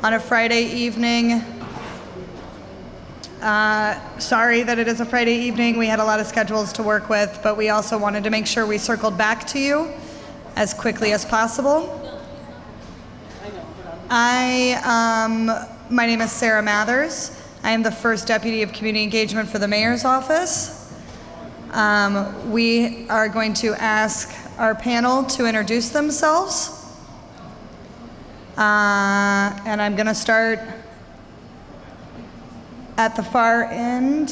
on a Friday evening. Sorry that it is a Friday evening. We had a lot of schedules to work with, but we also wanted to make sure we circled back to you as quickly as possible. My name is Sarah Mathers. I am the first Deputy of Community Engagement for the Mayor's Office. We are going to ask our panel to introduce themselves. And I'm going to start at the far end.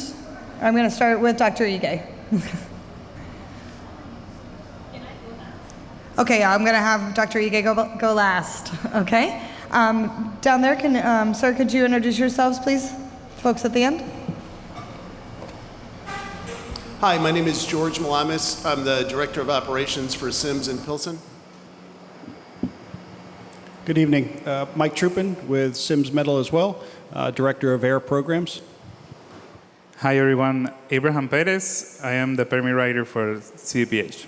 I'm going to start with Dr. Ige. Okay, yeah, I'm going to have Dr. Ige go last. Okay? Down there, sir, could you introduce yourselves, please? Folks at the end. Hi, my name is George Malamis. I'm the Director of Operations for Sims in Pilsen. Good evening. Mike Trupin with Sims Metal as well, Director of Air Programs. Hi, everyone. Abraham Perez. I am the permit writer for CDPH.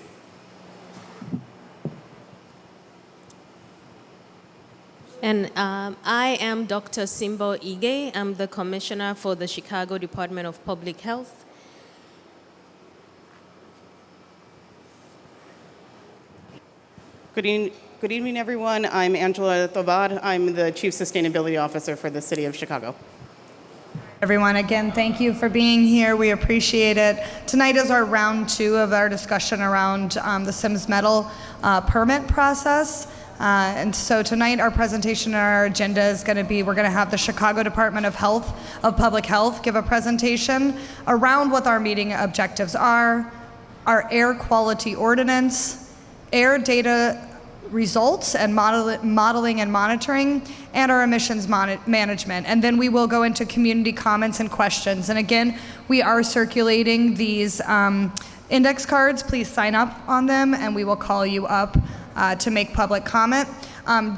And I am Dr. Simbo Ige. I'm the Commissioner for the Chicago Department of Public Health. Good evening, everyone. I'm Angela Tovar. I'm the Chief Sustainability Officer for the City of Chicago. Everyone, again, thank you for being here. We appreciate it. Tonight is our round 2 of our discussion around the Sims Metal permit process. And so tonight our presentation and our agenda is going to be, we're going to have the Chicago Department of Public Health give a presentation around what our meeting objectives are, our air quality ordinance, air data results and modeling and monitoring, and our emissions management. And then we will go into community comments and questions. And again, we are circulating these index cards. Please sign up on them and we will call you up to make public comment.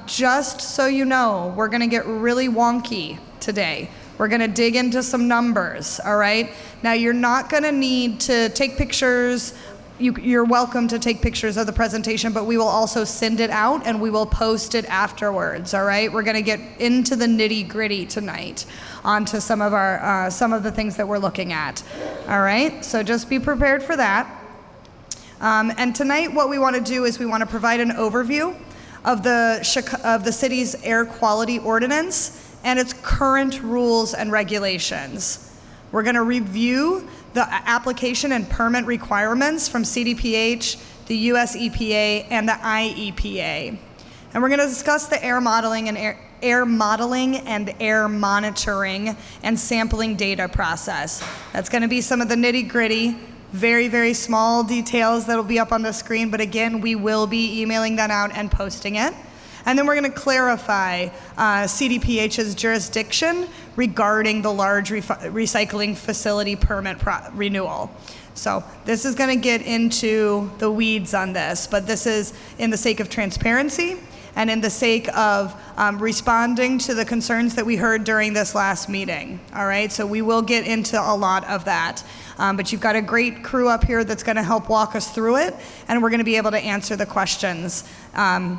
Just so you know, we're gonna get really wonky today. We're gonna dig into some numbers, all right? Now you're not gonna need to take pictures. You're welcome to take pictures of the presentation, but we will also send it out and we will post it afterwards, all right? We're gonna get into the nitty-gritty tonight onto some of the things that we're looking at, all right? So just be prepared for that. And tonight what we wanna do is we wanna provide an overview of the city's air quality ordinance and its current rules and regulations. We're gonna review the application and permit requirements from CDPH, the US EPA, and the IEPA. And we're going to discuss the air modeling and air monitoring and sampling data process. That's going to be some of the nitty-gritty, very, very small details that will be up on the screen, but again, we will be emailing that out and posting it. And then we're going to clarify CDPH's jurisdiction regarding the large recycling facility permit renewal. So this is going to get into the weeds on this, but this is in the sake of transparency and in the sake of responding to the concerns that we heard during this last meeting. All right, so we will get into a lot of that. But you've got a great crew up here that's going to help walk us through it, and we're going to be able to answer the questions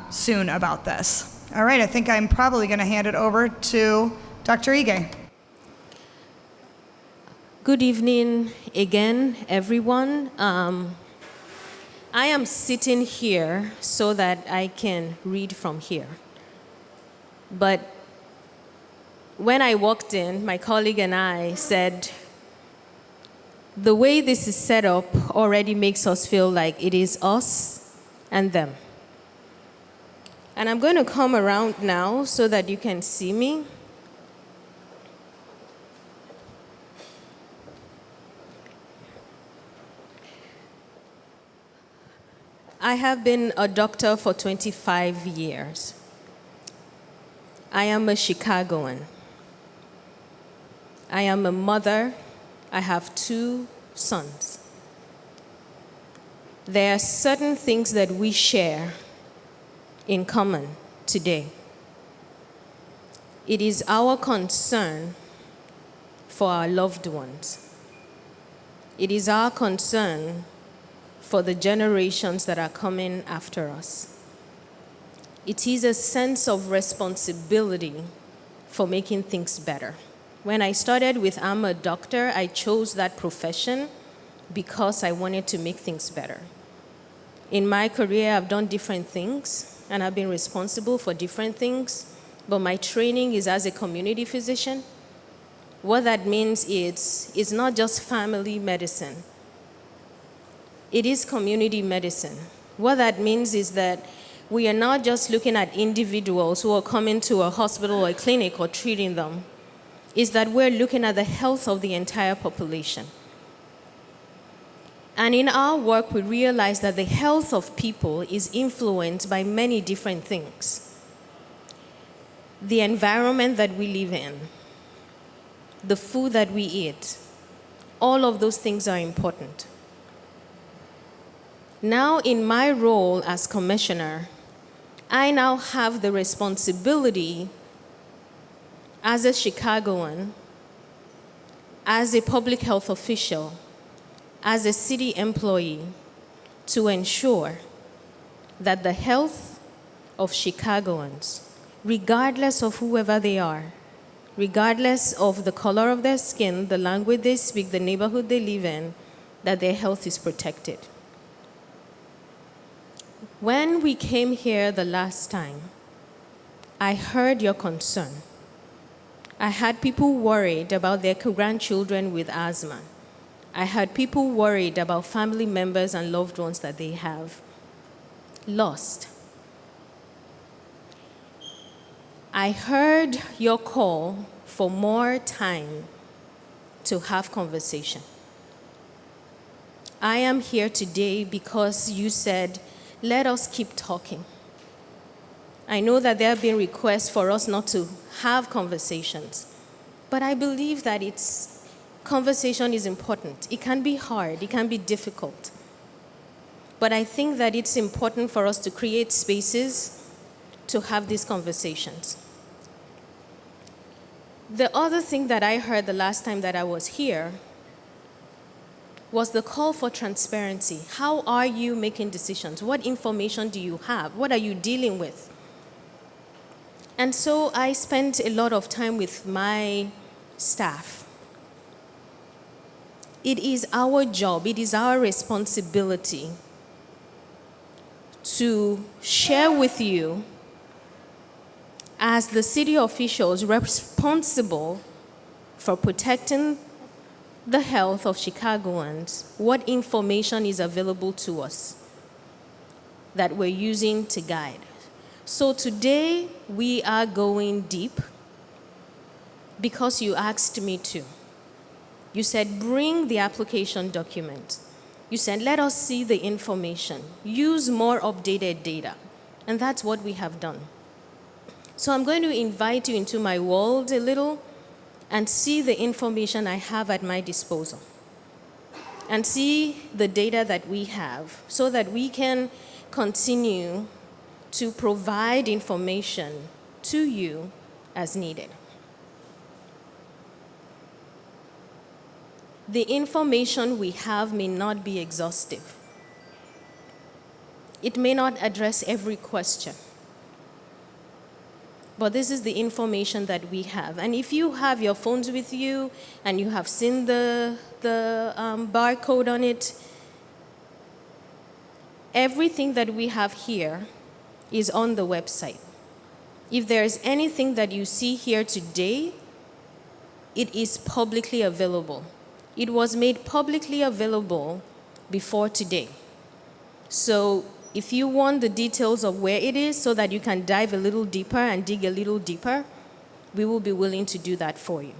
soon about this. All right, I think I'm probably going to hand it over to Dr. Ige. Good evening again, everyone. I am sitting here so that I can read from here. But when I walked in, my colleague and I said, the way this is set up already makes us feel like it is us and them. And I'm going to come around now so that you can see me. I have been a doctor for 25 years. I am a Chicagoan. I am a mother. I have 2 sons. There are certain things that we share in common today. It is our concern for our loved ones. It is our concern for the generations that are coming after us. It is a sense of responsibility for making things better. When I started with I'm a doctor, I chose that profession because I wanted to make things better. In my career, I've done different things, and I've been responsible for different things, but my training is as a community physician. What that means is it's not just family medicine. It is community medicine. What that means is that we are not just looking at individuals who are coming to a hospital or a clinic or treating them. It's that we're looking at the health of the entire population. And in our work, we realize that the health of people is influenced by many different things. The environment that we live in, the food that we eat, all of those things are important. Now, in my role as commissioner, I now have the responsibility as a Chicagoan, as a public health official, as a city employee, to ensure that the health of Chicagoans, regardless of whoever they are, regardless of the color of their skin, the language they speak, the neighborhood they live in, that their health is protected. When we came here the last time, I heard your concern. I had people worried about their grandchildren with asthma. I had people worried about family members and loved ones that they have lost. I heard your call for more time to have conversation. I am here today because you said, let us keep talking. I know that there have been requests for us not to have conversations, but I believe that conversation is important. It can be hard, it can be difficult, but I think that it's important for us to create spaces to have these conversations. The other thing that I heard the last time that I was here was the call for transparency. How are you making decisions? What information do you have? What are you dealing with? And so I spent a lot of time with my staff. It is our job, it is our responsibility to share with you, as the city officials responsible for protecting the health of Chicagoans, what information is available to us that we're using to guide. So today we are going deep because you asked me to. You said, bring the application document. You said, let us see the information. Use more updated data. And that's what we have done. So I'm going to invite you into my world a little and see the information I have at my disposal. And see the data that we have so that we can continue to provide information to you as needed. The information we have may not be exhaustive. It may not address every question. But this is the information that we have. And if you have your phones with you and you have seen the barcode on it, everything that we have here is on the website. If there is anything that you see here today, it is publicly available. It was made publicly available before today. So if you want the details of where it is so that you can dive a little deeper and dig a little deeper, we will be willing to do that for you.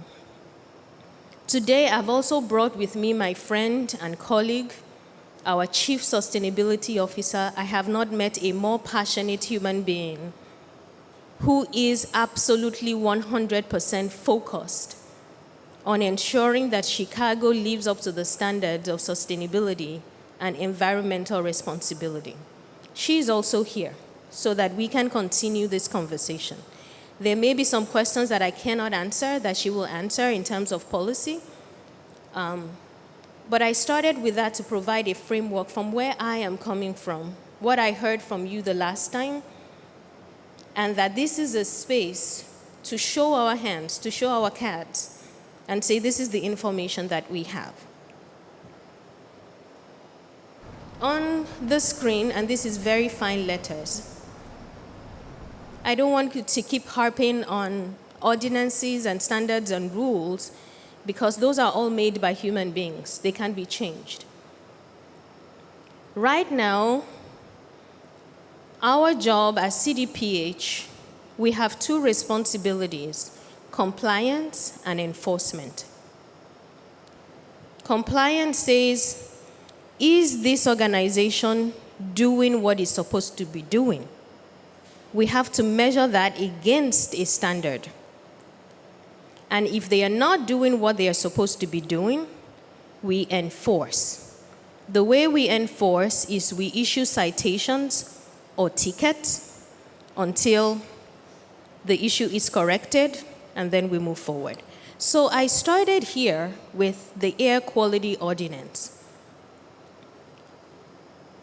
Today, I've also brought with me my friend and colleague, our Chief Sustainability Officer. I have not met a more passionate human being who is absolutely 100% focused on ensuring that Chicago lives up to the standards of sustainability and environmental responsibility. She is also here so that we can continue this conversation. There may be some questions that I cannot answer that she will answer in terms of policy. But I started with that to provide a framework from where I am coming from, what I heard from you the last time, and that this is a space to show our hands, to show our cards, and say, this is the information that we have. On the screen, and this is very fine letters, I don't want you to keep harping on ordinances and standards and rules, because those are all made by human beings. They can't be changed. Right now, our job as CDPH, we have two responsibilities: compliance and enforcement. Compliance says, is this organization doing what it's supposed to be doing? We have to measure that against a standard. And if they are not doing what they are supposed to be doing, we enforce. The way we enforce is we issue citations or tickets until the issue is corrected, and then we move forward. So I started here with the air quality ordinance.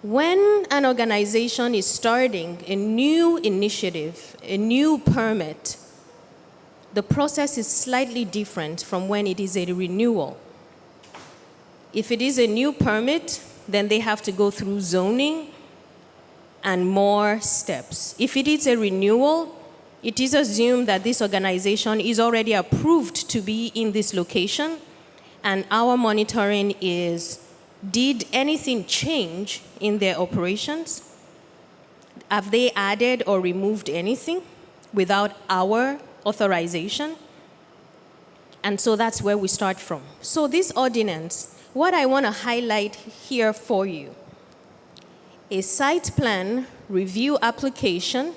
When an organization is starting a new initiative, a new permit, the process is slightly different from when it is a renewal. If it is a new permit, then they have to go through zoning and more steps. If it is a renewal, it is assumed that this organization is already approved to be in this location, and our monitoring is, did anything change in their operations? Have they added or removed anything without our authorization? And so that's where we start from. So this ordinance, what I want to highlight here for you, a site plan review application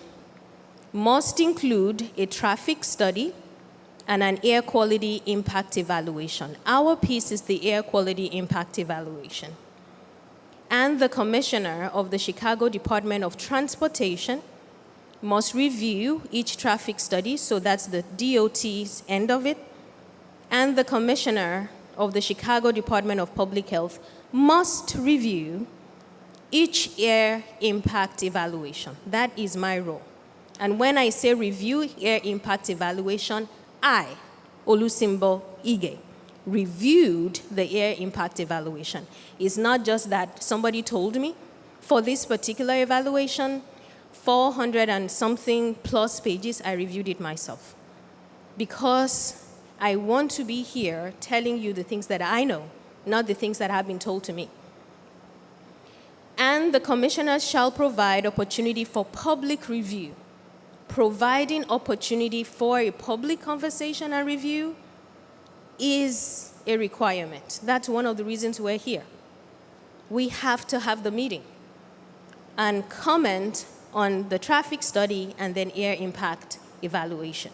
must include a traffic study and an air quality impact evaluation. Our piece is the air quality impact evaluation. And the commissioner of the Chicago Department of Transportation must review each traffic study, so that's the DOT's end of it, and the commissioner of the Chicago Department of Public Health must review each air impact evaluation. That is my role. And when I say review air impact evaluation, I, Olusimbo Ige, reviewed the air impact evaluation. It's not just that somebody told me. For this particular evaluation, 400 and something plus pages, I reviewed it myself. Because I want to be here telling you the things that I know, not the things that have been told to me. And the commissioners shall provide opportunity for public review. Providing opportunity for a public conversation and review is a requirement. That's one of the reasons we're here. We have to have the meeting and comment on the traffic study and then air impact evaluation.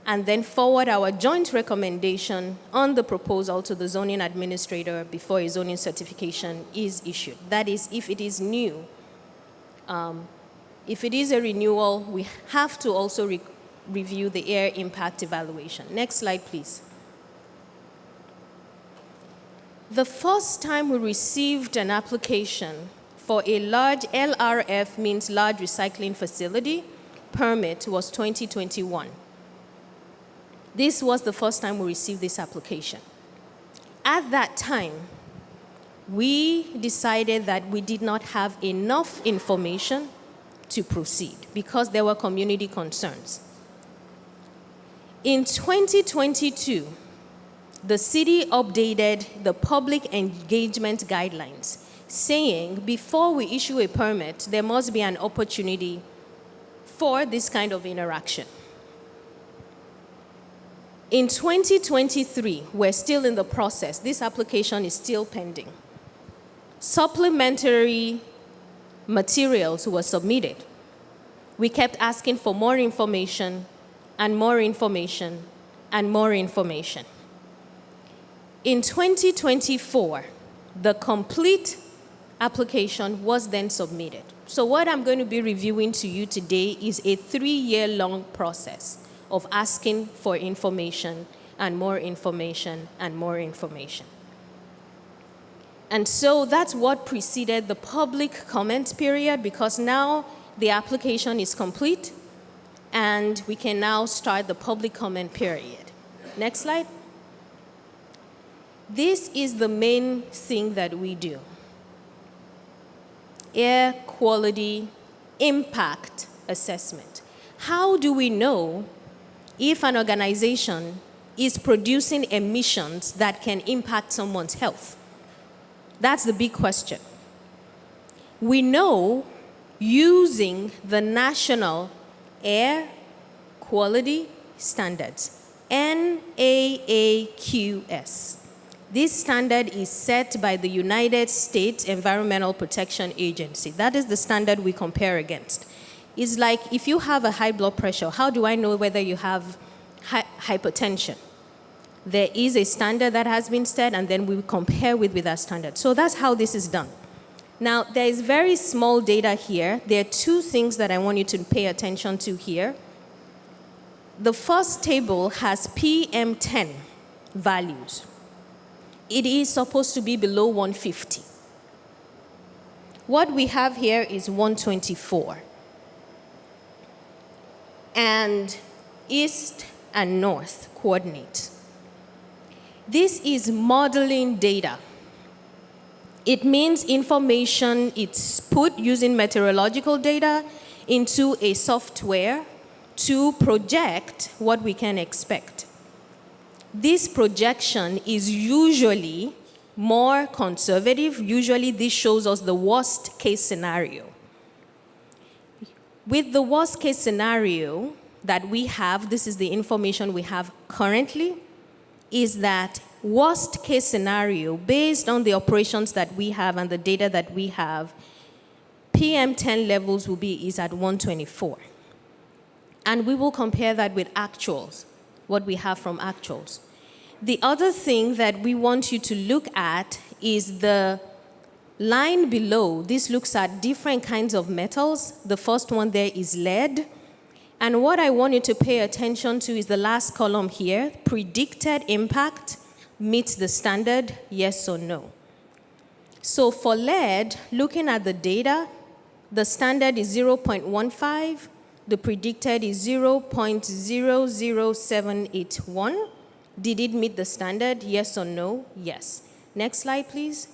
And then forward our joint recommendation on the proposal to the zoning administrator before a zoning certification is issued. That is, if it is new. If it is a renewal, we have to also review the air impact evaluation. Next slide, please. The first time we received an application for a large LRF, means large recycling facility, permit was 2021. This was the first time we received this application. At that time, we decided that we did not have enough information to proceed because there were community concerns. In 2022, the city updated the public engagement guidelines, saying before we issue a permit, there must be an opportunity for this kind of interaction. In 2023, we're still in the process. This application is still pending. Supplementary materials were submitted. We kept asking for more information and more information and more information. In 2024, the complete application was then submitted. So what I'm going to be reviewing to you today is a 3-year-long process of asking for information and more information and more information. And so that's what preceded the public comment period, because now the application is complete And we can now start the public comment period. Next slide. This is the main thing that we do. Air quality impact assessment. How do we know if an organization is producing emissions that can impact someone's health? That's the big question. We know using the National Air Quality Standards, NAAQS. This standard is set by the United States Environmental Protection Agency. That is the standard we compare against. It's like if you have a high blood pressure, how do I know whether you have hypertension? There is a standard that has been set, and then we compare with that standard. So that's how this is done. Now, there is very small data here. There are two things that I want you to pay attention to here. The first table has PM10 values. It is supposed to be below 150. What we have here is 124. And east and north coordinate. This is modeling data. It means information it's put using meteorological data into a software to project what we can expect. This projection is usually more conservative. Usually this shows us the worst case scenario. With the worst case scenario that we have, this is the information we have currently, is that worst case scenario, based on the operations that we have and the data that we have, PM10 levels is at 124. And we will compare that with actuals, what we have from actuals. The other thing that we want you to look at is the line below. This looks at different kinds of metals. The first one there is lead. And what I want you to pay attention to is the last column here, predicted impact meets the standard, yes or no. So for lead, looking at the data, the standard is 0.15, the predicted is 0.00781. Did it meet the standard, yes or no? Yes. Next slide, please.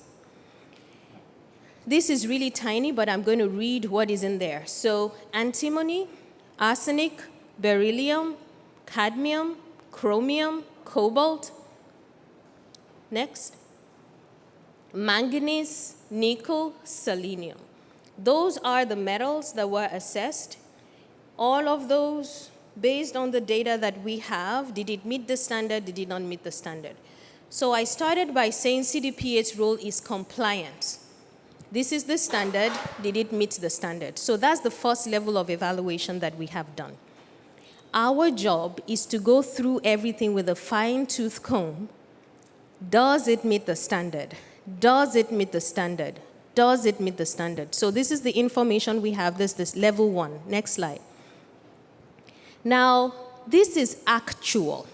This is really tiny, but I'm going to read what is in there. So antimony, arsenic, beryllium, cadmium, chromium, cobalt. Next. Manganese, nickel, selenium. Those are the metals that were assessed. All of those, based on the data that we have, did it meet the standard, did it not meet the standard? So I started by saying CDPH's role is compliance. This is the standard, did it meet the standard? So that's the first level of evaluation that we have done. Our job is to go through everything with a fine-tooth comb. Does it meet the standard? Does it meet the standard? Does it meet the standard? So this is the information we have, this level 1. Next slide. Now, this is actual.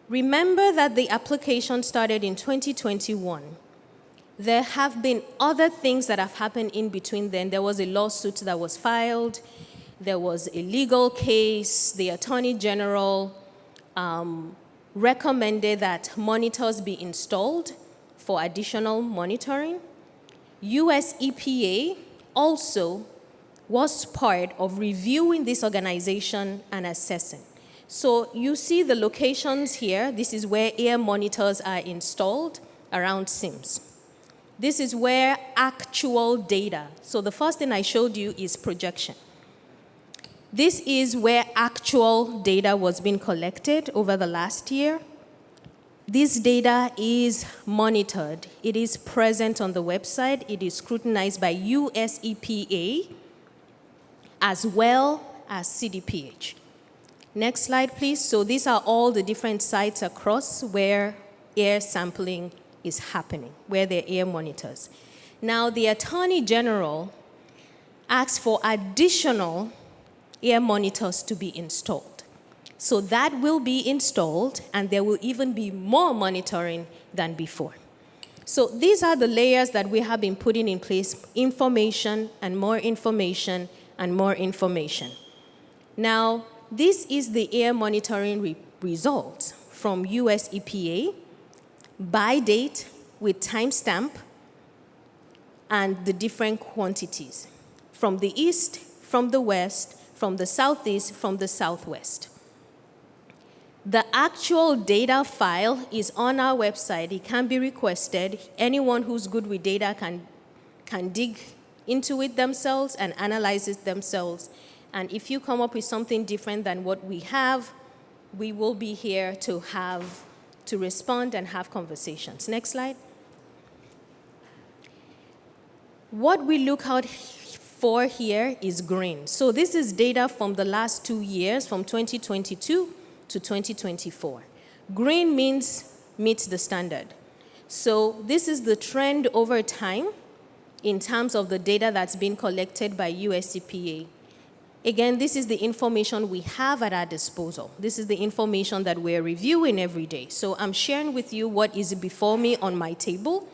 Remember that the application started in 2021. There have been other things that have happened in between then. There was a lawsuit that was filed. There was a legal case. The Attorney General recommended that monitors be installed for additional monitoring. US EPA also was part of reviewing this organization and assessing. So you see the locations here. This is where air monitors are installed around SIMS. This is where actual data. So the first thing I showed you is projection. This is where actual data was being collected over the last year. This data is monitored. It is present on the website. It is scrutinized by US EPA as well as CDPH. Next slide, please. So these are all the different sites across where air sampling is happening, where there are air monitors. Now, the Attorney General asked for additional air monitors to be installed. So that will be installed, and there will even be more monitoring than before. So these are the layers that we have been putting in place: information and more information and more information. Now, this is the air monitoring results from US EPA by date with timestamp and the different quantities from the east, from the west, from the southeast, from the southwest. The actual data file is on our website. It can be requested. Anyone who's good with data can dig into it themselves and analyze it themselves. And if you come up with something different than what we have, we will be here to respond and have conversations. Next slide. What we look out for here is green. So this is data from the last 2 years, from 2022 to 2024. Green means meets the standard. So this is the trend over time in terms of the data that's been collected by US EPA. Again, this is the information we have at our disposal. This is the information that we're reviewing every day. So I'm sharing with you what is before me on my table.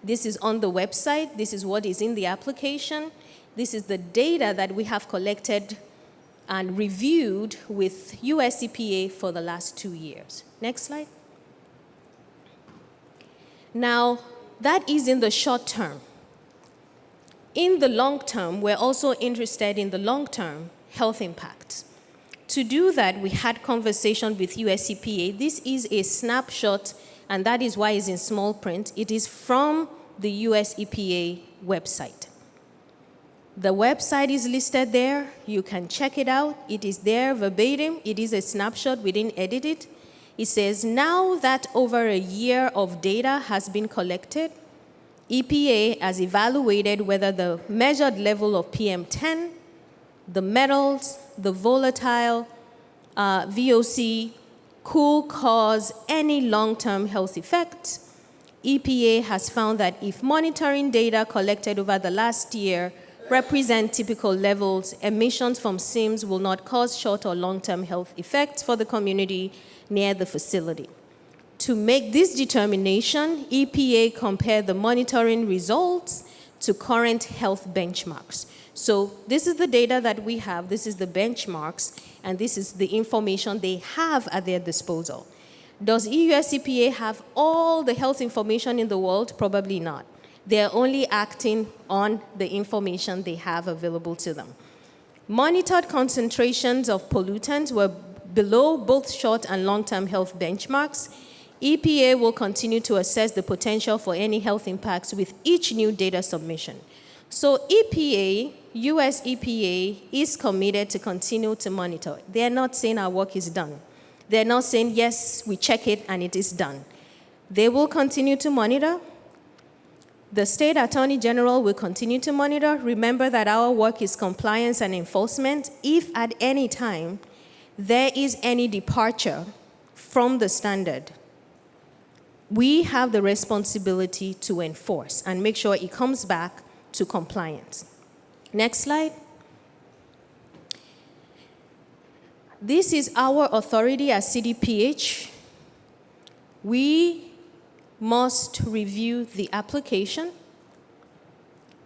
This is on the website. This is what is in the application. This is the data that we have collected and reviewed with US EPA for the last 2 years. Next slide. Now, that is in the short term. In the long term, we're also interested in the long-term health impacts. To do that, we had conversation with US EPA. This is a snapshot, and that is why it's in small print. It is from the US EPA website. The website is listed there. You can check it out. It is there verbatim. It is a snapshot. We didn't edit it. It says, now that over a year of data has been collected, EPA has evaluated whether the measured level of PM10, the metals, the volatile, VOC, could cause any long-term health effects. EPA has found that if monitoring data collected over the last year represent typical levels, emissions from SIMS will not cause short or long-term health effects for the community near the facility. To make this determination, EPA compared the monitoring results to current health benchmarks. So this is the data that we have, this is the benchmarks, and this is the information they have at their disposal. Does US EPA have all the health information in the world? Probably not. They're only acting on the information they have available to them. Monitored concentrations of pollutants were below both short and long-term health benchmarks. EPA will continue to assess the potential for any health impacts with each new data submission. So EPA, US EPA, is committed to continue to monitor. They're not saying our work is done. They're not saying, yes, we check it and it is done. They will continue to monitor. The State Attorney General will continue to monitor. Remember that our work is compliance and enforcement. If at any time there is any departure from the standard, we have the responsibility to enforce and make sure it comes back to compliance. Next slide. This is our authority as CDPH. We must review the application.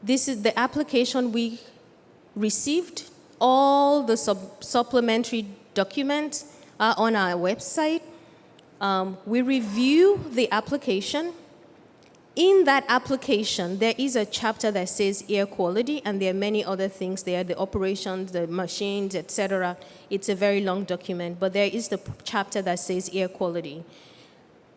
This is the application we received. All the supplementary documents are on our website. We review the application. In that application, there is a chapter that says air quality, and there are many other things there, the operations, the machines, etc. It's a very long document, but there is the chapter that says air quality.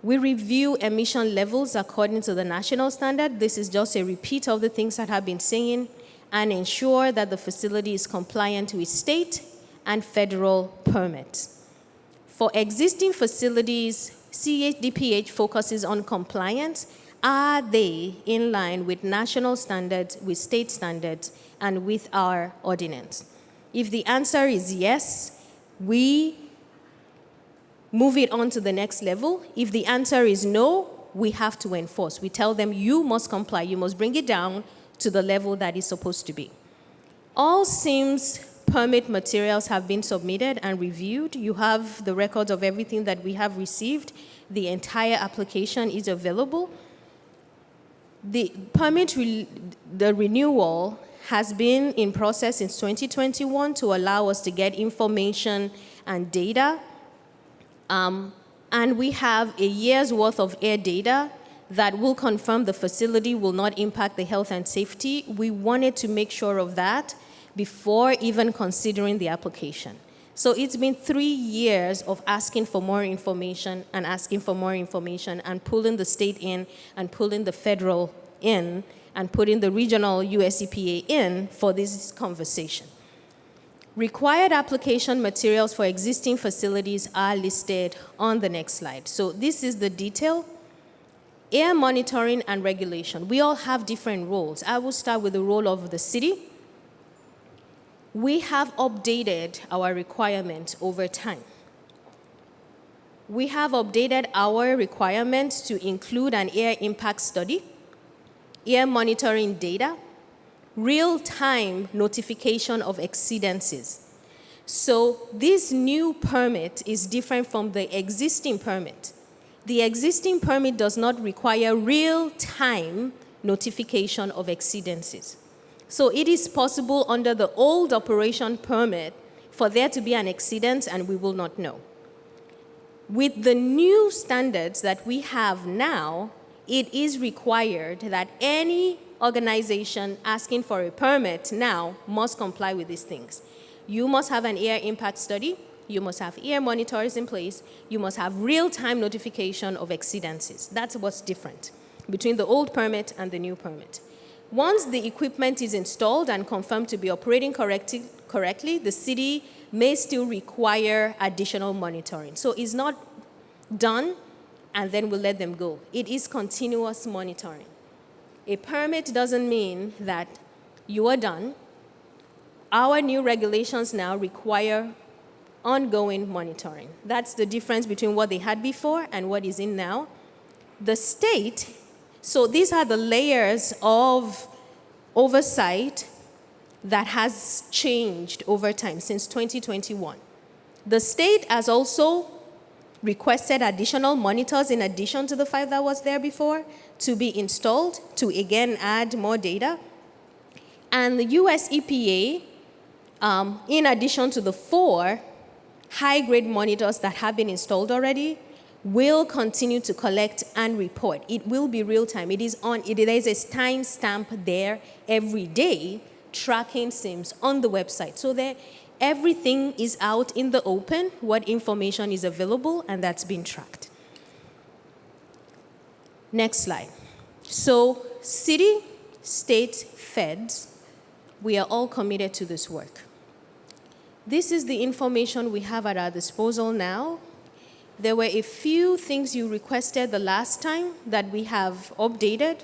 We review emission levels according to the national standard. This is just a repeat of the things that I've been saying, and ensure that the facility is compliant with state and federal permits. For existing facilities, CDPH focuses on compliance. Are they in line with national standards, with state standards, and with our ordinance? If the answer is yes, we move it on to the next level. If the answer is no, we have to enforce. We tell them, you must comply. You must bring it down to the level that is supposed to be. All SIMS permit materials have been submitted and reviewed. You have the records of everything that we have received. The entire application is available. The the renewal has been in process since 2021 to allow us to get information and data. And we have a year's worth of air data that will confirm the facility will not impact the health and safety. We wanted to make sure of that before even considering the application. So it's been 3 years of asking for more information and asking for more information and pulling the state in and pulling the federal in and putting the regional US EPA in for this conversation. Required application materials for existing facilities are listed on the next slide. So this is the detail. Air monitoring and regulation. We all have different roles. I will start with the role of the city. We have updated our requirements over time. We have updated our requirements to include an air impact study, air monitoring data, real-time notification of exceedances. So this new permit is different from the existing permit. The existing permit does not require real-time notification of exceedances. So it is possible under the old operation permit for there to be an exceedance and we will not know. With the new standards that we have now, it is required that any organization asking for a permit now must comply with these things. You must have an air impact study, you must have air monitors in place, you must have real-time notification of exceedances. That's what's different between the old permit and the new permit. Once the equipment is installed and confirmed to be operating correctly, the city may still require additional monitoring. So it's not done and then we'll let them go. It is continuous monitoring. A permit doesn't mean that you are done. Our new regulations now require ongoing monitoring. That's the difference between what they had before and what is in now. The state, so these are the layers of oversight that has changed over time since 2021. The state has also requested additional monitors in addition to the 5 that was there before to be installed to again add more data. And the US EPA, in addition to the 4 high-grade monitors that have been installed already, will continue to collect and report. It will be real-time. There is a time stamp there every day tracking SIMS on the website. So everything is out in the open, what information is available, and that's been tracked. Next slide. So city, state, feds, we are all committed to this work. This is the information we have at our disposal now. There were a few things you requested the last time that we have updated.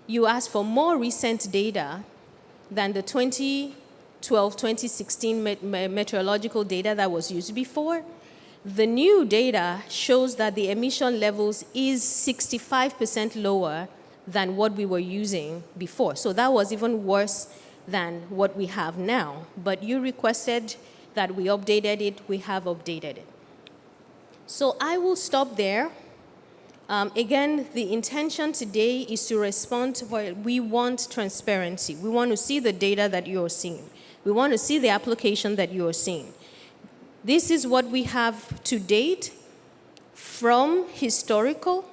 You asked for more recent data than the 2012-2016 meteorological data that was used before. The new data shows that the emission levels is 65% lower than what we were using before. So that was even worse than what we have now. But you requested that we updated it. We have updated it. So I will stop there. Again, the intention today is to respond to what we want: transparency. We want to see the data that you're seeing. We want to see the application that you're seeing. This is what we have to date from historical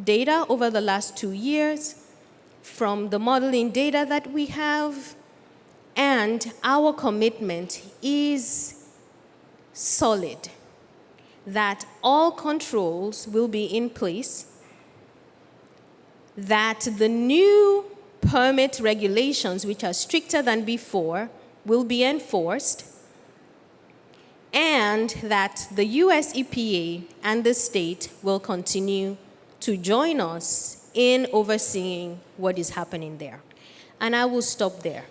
data over the last 2 years, from the modeling data that we have, and our commitment is solid, that all controls will be in place, that the new permit regulations, which are stricter than before, will be enforced, and that the US EPA and the state will continue to join us in overseeing what is happening there. And I will stop there.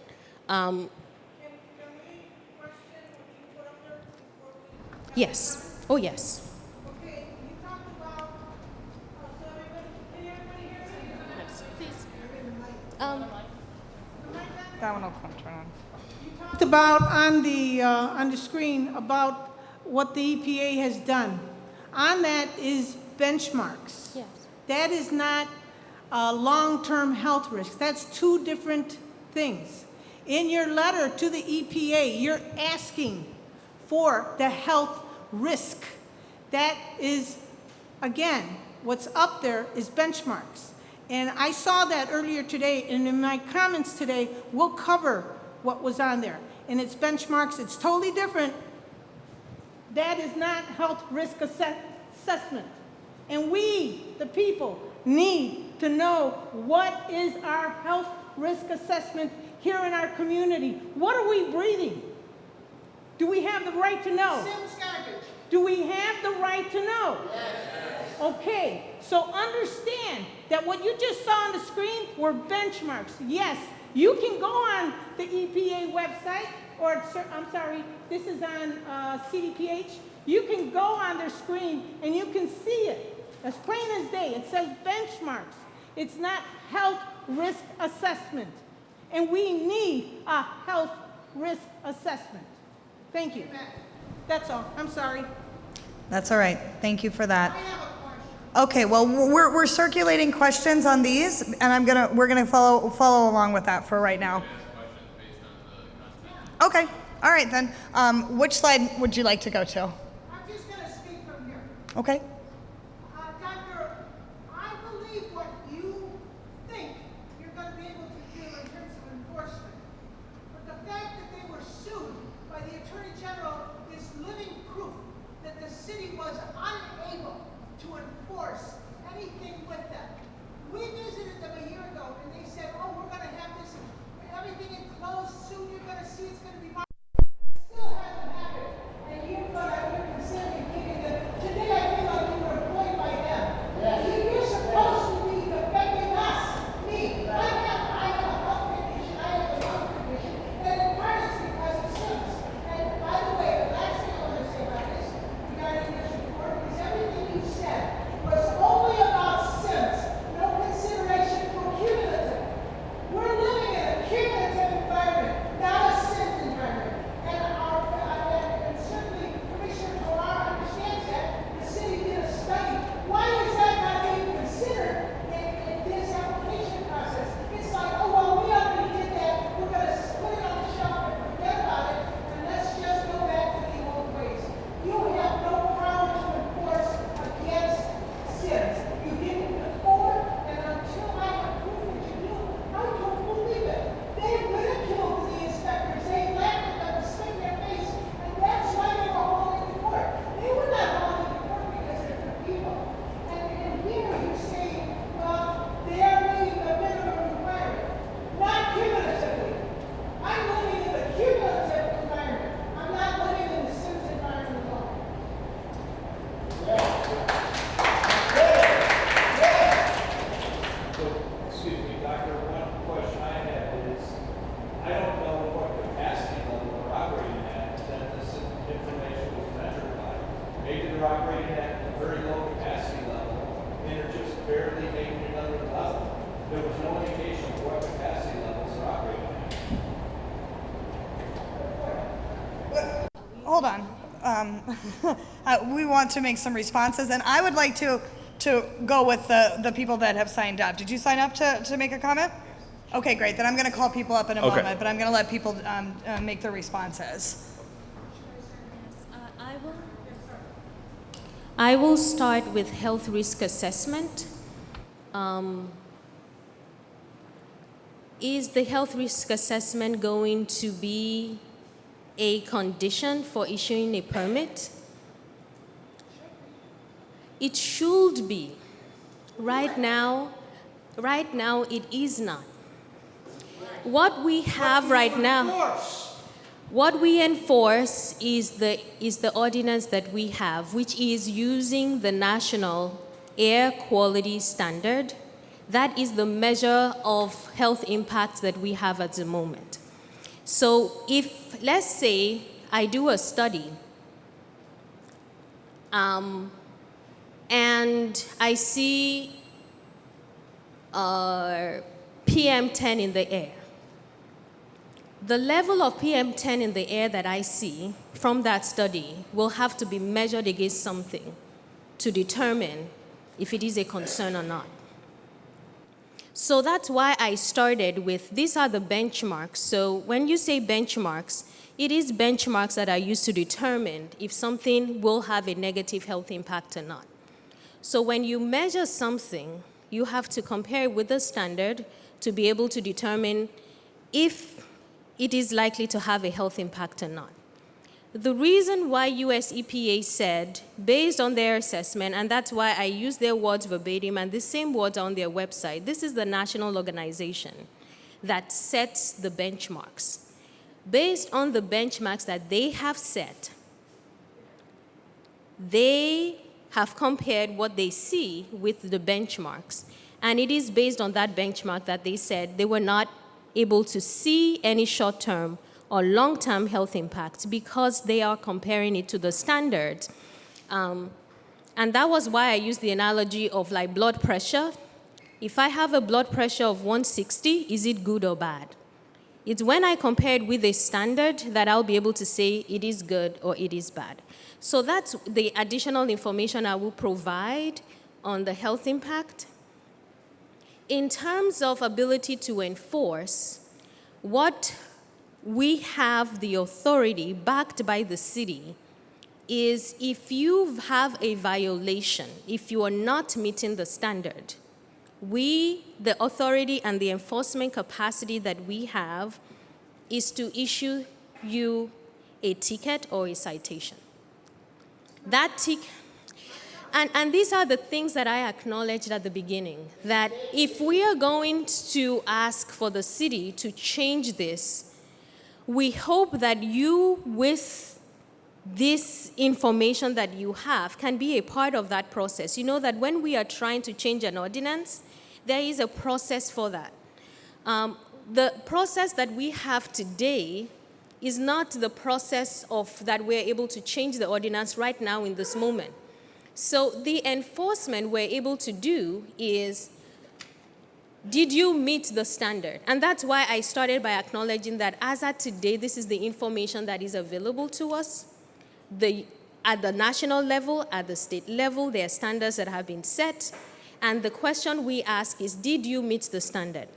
Yes. Oh, yes. Okay, you talked about, so can everybody hear me? That one will come turn on. You talked about on the screen about what the EPA has done. On that is benchmarks. Yes. That is not long-term health risks. That's 2 different things. In your letter to the EPA, you're asking for the health risk. That is, again, what's up there is benchmarks. And I saw that earlier today, and in my comments today, we'll cover what was on there. And it's benchmarks, it's totally different. That is not health risk assessment. And we, the people, need to know what is our health risk assessment here in our community. What are we breathing? Do we have the right to know? Sims garbage. Do we have the right to know? Yes. Okay, so understand that what you just saw on the screen were benchmarks. Yes, you can go on the EPA website, or I'm sorry, this is on CDPH. You can go on their screen and you can see it as plain as day. It says benchmarks. It's not health risk assessment. And we need a health risk assessment. Thank you. That's all. I'm sorry. That's all right. Thank you for that. Okay, well, we're circulating questions on these, and we're gonna follow along with that for right now. Okay, all right then. Which slide would you like to go to? I'm just going to speak from here. Okay. Doctor, I believe what you think you're going to be able to do in terms of enforcement. But the fact that they were sued by the Attorney General is living proof that the city was unable to enforce anything with them. We visited them a year ago and they said, oh, we're going to have this, everything enclosed, soon you're going to see it's going to be still hasn't happened. And you're considering thinking that today I feel like you were employed by them. You're supposed to be defending us, me. I have a health condition, I have a health condition, and in part it's because of Sims. And by the way, the last thing I want to say about this, regarding this report, is everything you said was only about Sims. No consideration for cumulative. We're living in a cumulative environment, not a Sims environment. And certainly Commissioner Tovar understands that. The city did a study. Why is that not being considered in this application process? It's like, oh, well, we already did that. We're going to put it on the shelf and forget about it, and let's just go back to the old ways. You have no power to enforce against Sims. You didn't before, and until I have proof that you do, I don't believe it. They ridiculed the inspectors. They laughed at them, spit in their face, and that's why they were hauling to court. They were not hauling to court because they're good people. And here you're saying, well, they are meeting the minimum requirement. Not cumulatively. I'm living in the cumulative environment. I'm not living in the Sims environment at all. Excuse me, Doctor, one question I have is, I don't know what capacity level they're operating at that this information was measured by. Maybe they're operating at a very low capacity level and are just barely making it under the level. There was no indication of what capacity levels they're operating at. Hold on. We want to make some responses, and I would like to go with the people that have signed up. Did you sign up to make a comment? Okay, great. Then I'm going to call people up in a moment, but I'm going to let people make their responses. I will start with health risk assessment. Is the health risk assessment going to be a condition for issuing a permit? It should be. Right now it is not. What we have right now, what we enforce is the ordinance that we have, which is using the national air quality standard. That is the measure of health impacts that we have at the moment. So if, let's say, I do a study, and I see PM10 in the air. The level of PM10 in the air that I see from that study will have to be measured against something to determine if it is a concern or not. So that's why I started with, these are the benchmarks. So when you say benchmarks, it is benchmarks that are used to determine if something will have a negative health impact or not. So when you measure something, you have to compare it with the standard to be able to determine if it is likely to have a health impact or not. The reason why US EPA said, based on their assessment, and that's why I use their words verbatim, and the same words are on their website, this is the national organization that sets the benchmarks. Based on the benchmarks that they have set, they have compared what they see with the benchmarks. And it is based on that benchmark that they said they were not able to see any short-term or long-term health impacts because they are comparing it to the standards. And that was why I used the analogy of like blood pressure. If I have a blood pressure of 160, is it good or bad? It's when I compare it with a standard that I'll be able to say it is good or it is bad. So that's the additional information I will provide on the health impact. In terms of ability to enforce, what we have the authority backed by the city is if you have a violation, if you are not meeting the standard, we, the authority and the enforcement capacity that we have is to issue you a ticket or a citation. That ticket, and these are the things that I acknowledged at the beginning, that if we are going to ask for the city to change this, we hope that you, with this information that you have, can be a part of that process. You know that when we are trying to change an ordinance, there is a process for that. The process that we have today is not the process of that we're able to change the ordinance right now in this moment. So the enforcement we're able to do is, did you meet the standard? And that's why I started by acknowledging that as at today, this is the information that is available to us. At the national level, at the state level, there are standards that have been set. And the question we ask is, did you meet the standard?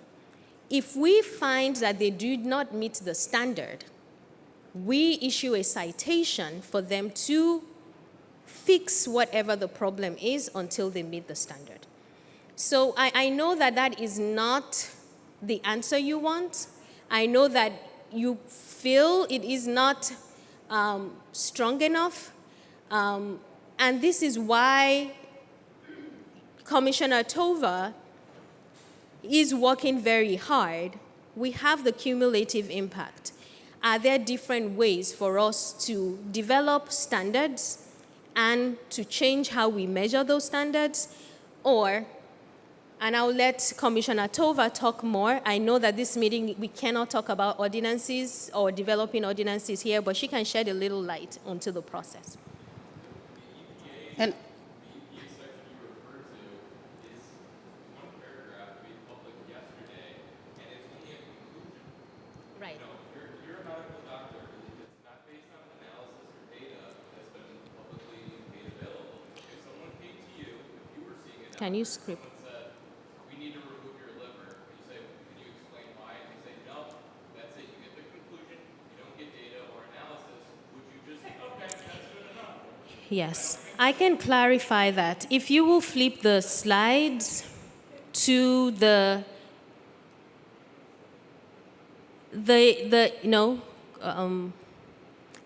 If we find that they did not meet the standard, we issue a citation for them to fix whatever the problem is until they meet the standard. So I know that that is not the answer you want. I know that you feel it is not strong enough. And this is why Commissioner Tova is working very hard. We have the cumulative impact. Are there different ways for us to develop standards and to change how we measure those standards? Or, and I'll let Commissioner Tova talk more. I know that this meeting, we cannot talk about ordinances or developing ordinances here, but she can shed a little light onto the process. And Right. You're a medical doctor. It's not based on analysis or data that's been publicly made available. If someone came to you, if you were seeing it, Can you script? someone said, we need to remove your liver, you say, can you explain why? And you say, no, that's it. You get the conclusion. You don't get data or analysis. Would you just say, okay, that's good enough? Yes, I can clarify that. If you will flip the slides to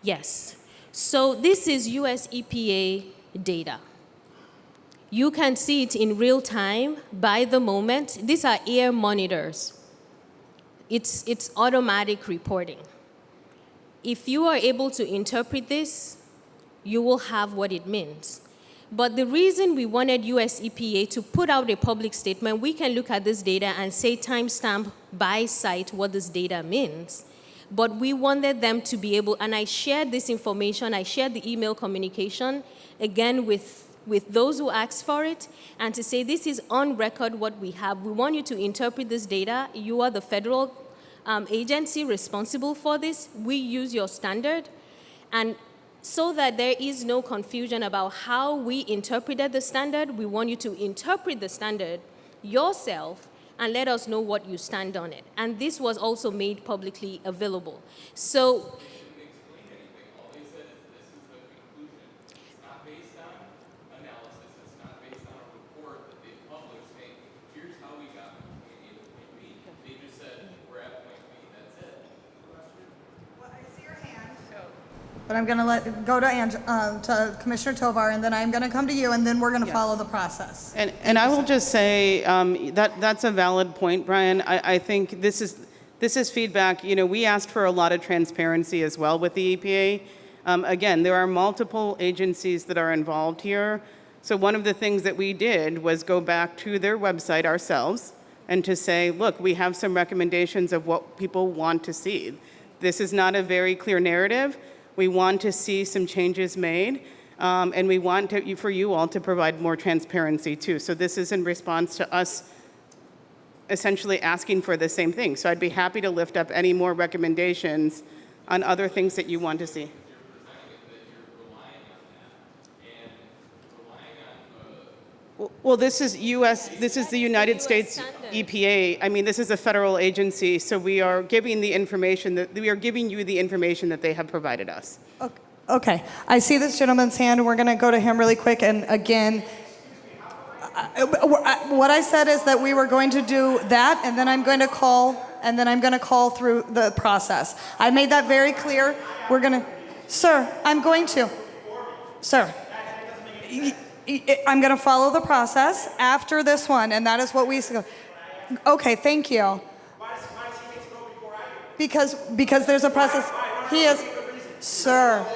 yes. So this is US EPA data. You can see it in real time by the moment. These are air monitors. It's automatic reporting. If you are able to interpret this, you will have what it means. But the reason we wanted US EPA to put out a public statement, we can look at this data and say timestamp by site what this data means. But we wanted them to be able, and I shared this information, I shared the email communication, again with those who asked for it, and to say this is on record what we have. We want you to interpret this data. You are the federal agency responsible for this. We use your standard. And so that there is no confusion about how we interpreted the standard, we want you to interpret the standard yourself and let us know what you stand on it. And this was also made publicly available. So, It makes But I'm going to go to Commissioner Tovar, and then I'm going to come to you, and then we're going to follow the process. And I will just say that's a valid point, Brian. I think this is feedback. You know, we asked for a lot of transparency as well with the EPA. Again, there are multiple agencies that are involved here. So one of the things that we did was go back to their website ourselves and to say, look, we have some recommendations of what people want to see. This is not a very clear narrative. We want to see some changes made, and we want for you all to provide more transparency too. So this is in response to us essentially asking for the same thing. So I'd be happy to lift up any more recommendations on other things that you want to see. Well, this is the United States EPA. I mean, this is a federal agency, so we are giving you the information that they have provided us. Okay. I see this gentleman's hand, and we're going to go to him really quick. And again, what I said is that we were going to do that, and then I'm going to call through the process. I made that very clear. Sir, I'm going to. Sir. I'm going to follow the process after this one, and that is what we... Okay, thank you. Because there's a process. He is... Sir,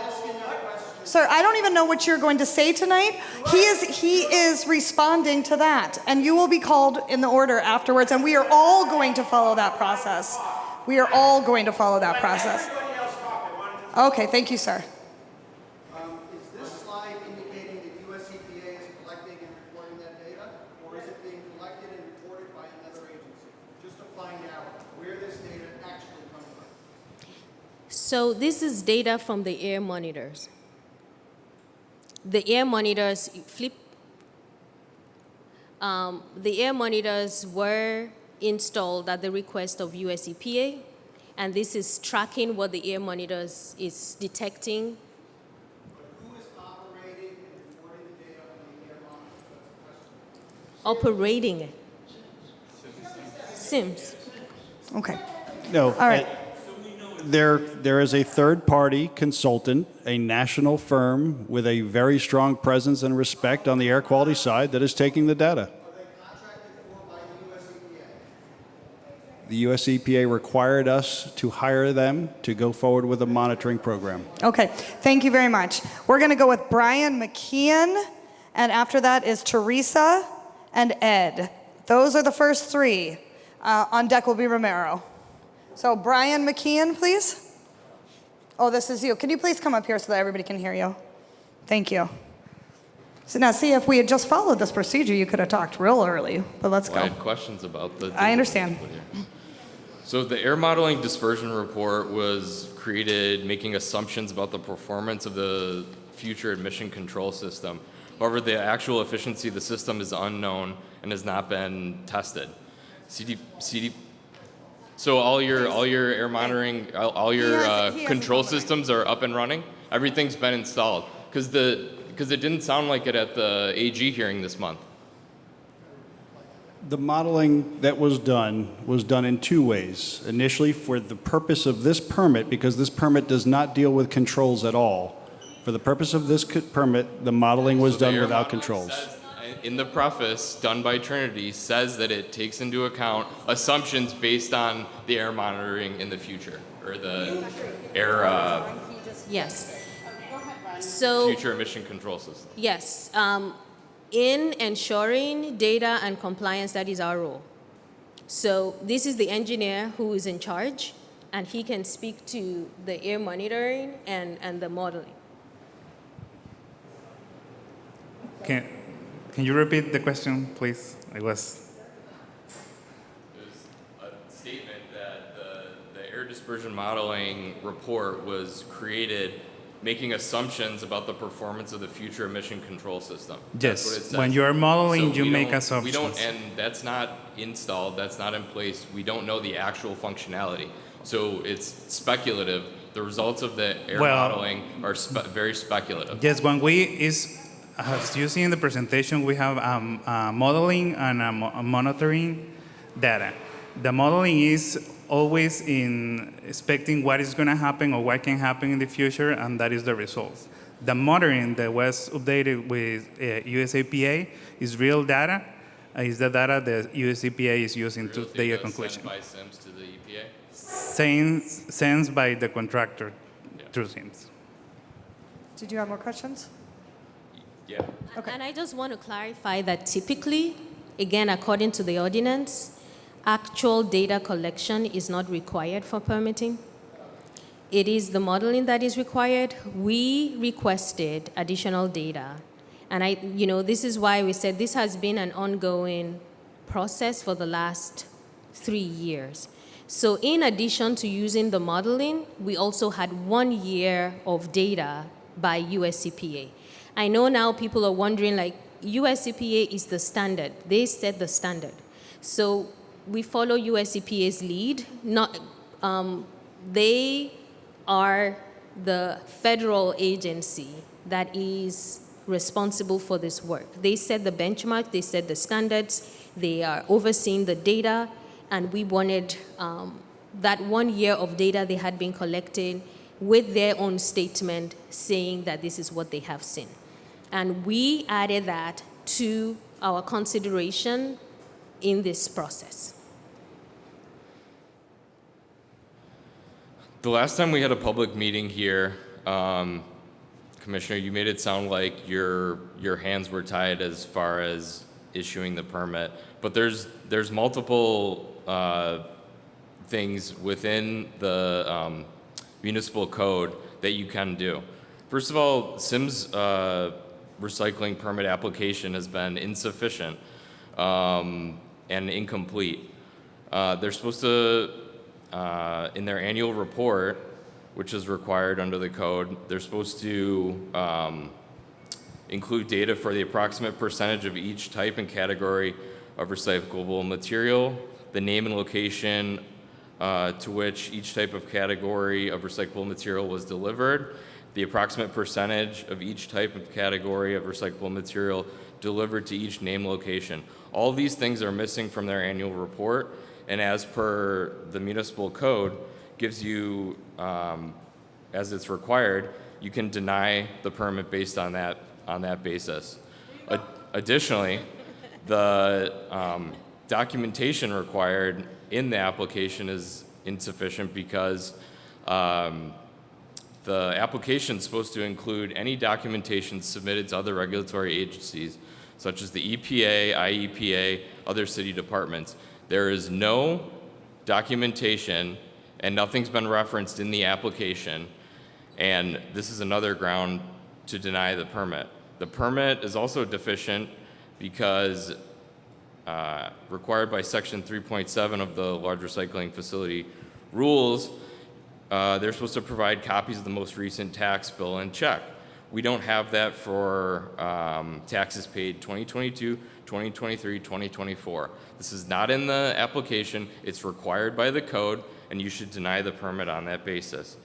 I don't even know what you're going to say tonight. He is responding to that, and you will be called in the order afterwards, and we are all going to follow that process. We are all going to follow that process. Okay, thank you, sir. So this is data from the air monitors. The air monitors the air monitors were installed at the request of US EPA, and this is tracking what the air monitors is detecting. Who is operating and reporting the data on the air monitors? Operating it. SIMS. Okay. No. All right. There is a third-party consultant, a national firm with a very strong presence and respect on the air quality side that is taking the data. Are they contracted for by the US EPA? The US EPA required us to hire them to go forward with a monitoring program. Okay, thank you very much. We're going to go with Brian McKeon, and after that is Teresa and Ed. Those are the first three. On deck will be Romero. So Brian McKeon, please. Oh, this is you. Can you please come up here so that everybody can hear you? Thank you. So now, see, if we had just followed this procedure, you could have talked real early, but let's go. I had questions about the... I understand. So the air modeling dispersion report was created making assumptions about the performance of the future emission control system. However, the actual efficiency of the system is unknown and has not been tested. So all your air monitoring, all your control systems are up and running. Everything's been installed because it didn't sound like it at the AG hearing this month. The modeling that was done in two ways. Initially, for the purpose of this permit, because this permit does not deal with controls at all. For the purpose of this permit, the modeling was done without controls. In the preface, done by Trinity, says that it takes into account assumptions based on the air monitoring in the future, or the air Yes. So future emission control system. yes, in ensuring data and compliance, that is our role. So this is the engineer who is in charge, and he can speak to the air monitoring and the modeling. Can you repeat the question, please? It was a statement that the air dispersion modeling report was created making assumptions about the performance of the future emission control system. That's what it yes. says. When you are modeling, So you we make don't- assumptions. We don't, and that's not installed, that's not in place. We don't know the actual functionality. So it's speculative. The results of the air modeling are very speculative. Yes, when as you see in the presentation, we have modeling and monitoring data. The modeling is always in expecting what is going to happen or what can happen in the future, and that is the results. The modeling that was updated with US EPA is real data, is the data that US EPA is using to their conclusion. Sent by SIMS to the EPA? Sent by the contractor through SIMS. Did you have more questions? Yeah. Okay. And I just want to clarify that typically, again, according to the ordinance, actual data collection is not required for permitting. It is the modeling that is required. We requested additional data. And this is why we said this has been an ongoing process for the last 3 years. So in addition to using the modeling, we also had 1 year of data by US EPA. I know now people are wondering, like, US EPA is the standard. They set the standard. So we follow US EPA's lead. They are the federal agency that is responsible for this work. They set the benchmark, they set the standards, they are overseeing the data, and we wanted that 1 year of data they had been collecting with their own statement saying that this is what they have seen. And we added that to our consideration in this process. The last time we had a public meeting here, Commissioner, you made it sound like your hands were tied as far as issuing the permit, but there's multiple things within the municipal code that you can do. First of all, SIMS recycling permit application has been insufficient and incomplete. They're supposed to, in their annual report, which is required under the code, they're supposed to include data for the approximate percentage of each type and category of recyclable material, the name and location to which each type of category of recyclable material was delivered, the approximate percentage of each type of category of recyclable material delivered to each named location. All these things are missing from their annual report, and as per the municipal code, gives you, as it's required, you can deny the permit based on that basis. Additionally, the documentation required in the application is insufficient because the application is supposed to include any documentation submitted to other regulatory agencies, such as the EPA, IEPA, other city departments. There is no documentation and nothing's been referenced in the application, and this is another ground to deny the permit. The permit is also deficient because required by Section 3.7 of the Large Recycling Facility Rules, they're supposed to provide copies of the most recent tax bill and check. We don't have that for taxes paid 2022, 2023, 2024. This is not in the application. It's required by the code, and you should deny the permit on that basis.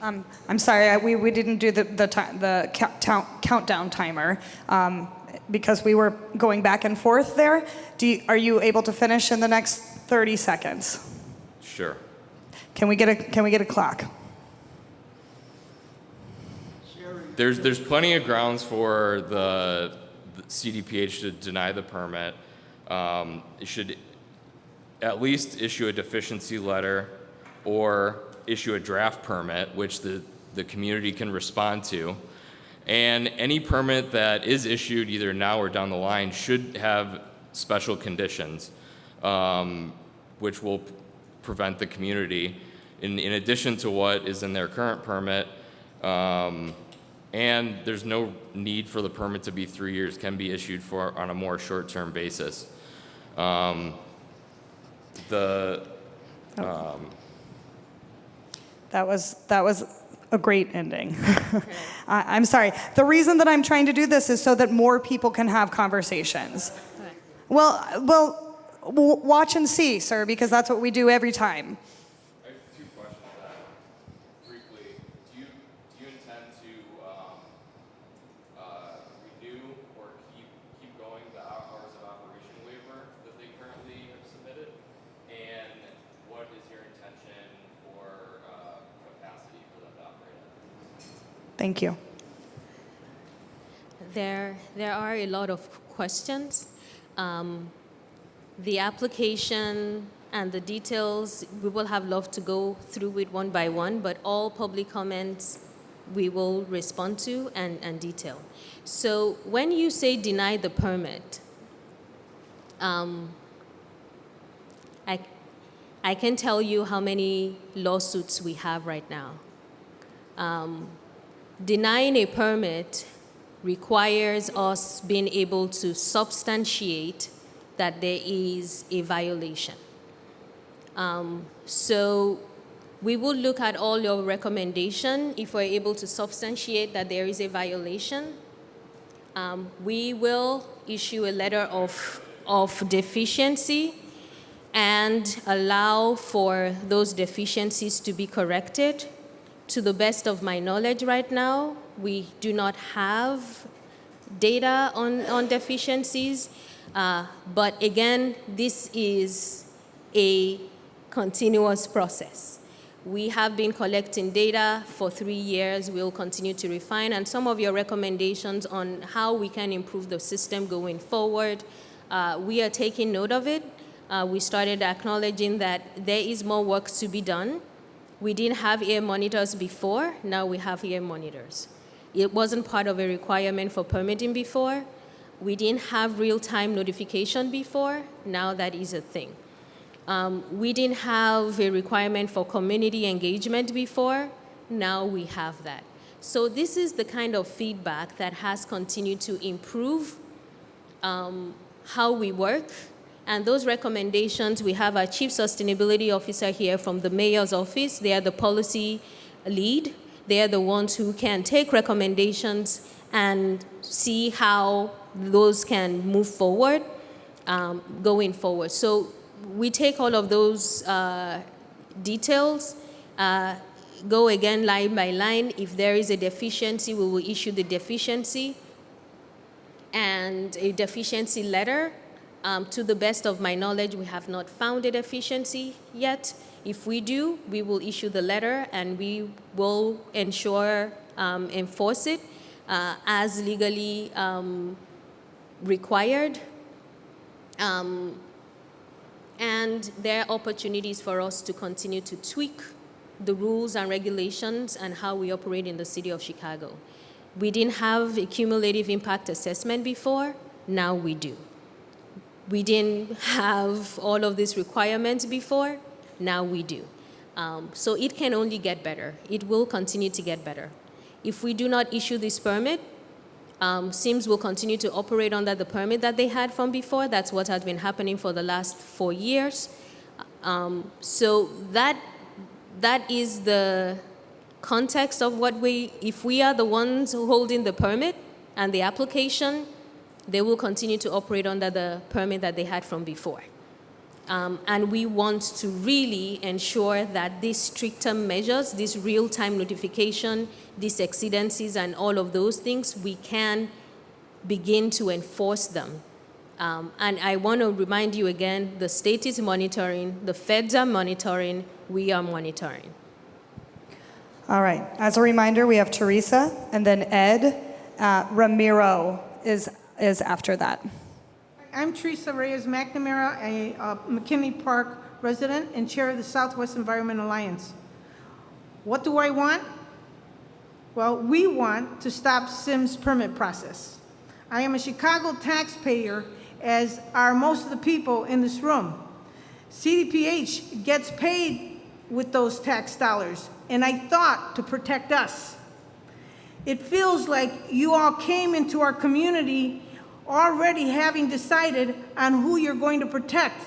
I'm sorry, we didn't do the countdown timer because we were going back and forth there. Are you able to finish in the next 30 seconds? Sure. Can we get a clock? There's plenty of grounds for the CDPH to deny the permit. It should at least issue a deficiency letter or issue a draft permit, which the community can respond to. And any permit that is issued either now or down the line should have special conditions, which will prevent the community, in addition to what is in their current permit. And there's no need for the permit to be 3 years, can be issued on a more short-term basis. That was a great ending. I'm sorry. The reason that I'm trying to do this is so that more people can have conversations. Well, watch and see, sir, because that's what we do every time. I have two questions. Briefly, do you intend to renew or keep going the hours of operation waiver that they currently have submitted? And what is Thank you. There are a lot of questions. The application and the details, we will have loved to go through it one by one, but all public comments we will respond to and detail. So when you say deny the permit, I can tell you how many lawsuits we have right now. Denying a permit requires us being able to substantiate that there is a violation. So we will look at all your recommendation. If we're able to substantiate that there is a violation, we will issue a letter of deficiency and allow for those deficiencies to be corrected. To the best of my knowledge right now, we do not have data on deficiencies, but again, this is a continuous process. We have been collecting data for 3 years. We'll continue to refine, and some of your recommendations on how we can improve the system going forward, we are taking note of it. We started acknowledging that there is more work to be done. We didn't have air monitors before. Now we have air monitors. It wasn't part of a requirement for permitting before. We didn't have real-time notification before. Now that is a thing. We didn't have a requirement for community engagement before. Now we have that. So this is the kind of feedback that has continued to improve how we work. And those recommendations, we have our Chief Sustainability Officer here from the Mayor's Office. They are the policy lead. They are the ones who can take recommendations and see how those can move forward, going forward. So we take all of those details, go again line by line. If there is a deficiency, we will issue the deficiency and a deficiency letter. To the best of my knowledge, we have not found a deficiency yet. If we do, we will issue the letter and we will enforce it as legally required. And there are opportunities for us to continue to tweak the rules and regulations and how we operate in the city of Chicago. We didn't have a cumulative impact assessment before. Now we do. We didn't have all of these requirements before. Now we do. So it can only get better. It will continue to get better. If we do not issue this permit, SIMS will continue to operate under the permit that they had from before. That's what has been happening for the last 4 years. So that is the context of what if we are the ones holding the permit and the application, they will continue to operate under the permit that they had from before. And we want to really ensure that these stricter measures, this real-time notification, these exceedances and all of those things, we can begin to enforce them. And I want to remind you again, the state is monitoring, the feds are monitoring, we are monitoring. All right. As a reminder, we have Teresa and then Ed. Ramiro is after that. I'm Teresa Reyes McNamara, a McKinley Park resident and chair of the Southwest Environment Alliance. What do I want? Well, we want to stop SIMS permit process. I am a Chicago taxpayer, as are most of the people in this room. CDPH gets paid with those tax dollars, and I thought to protect us. It feels like you all came into our community already having decided on who you're going to protect.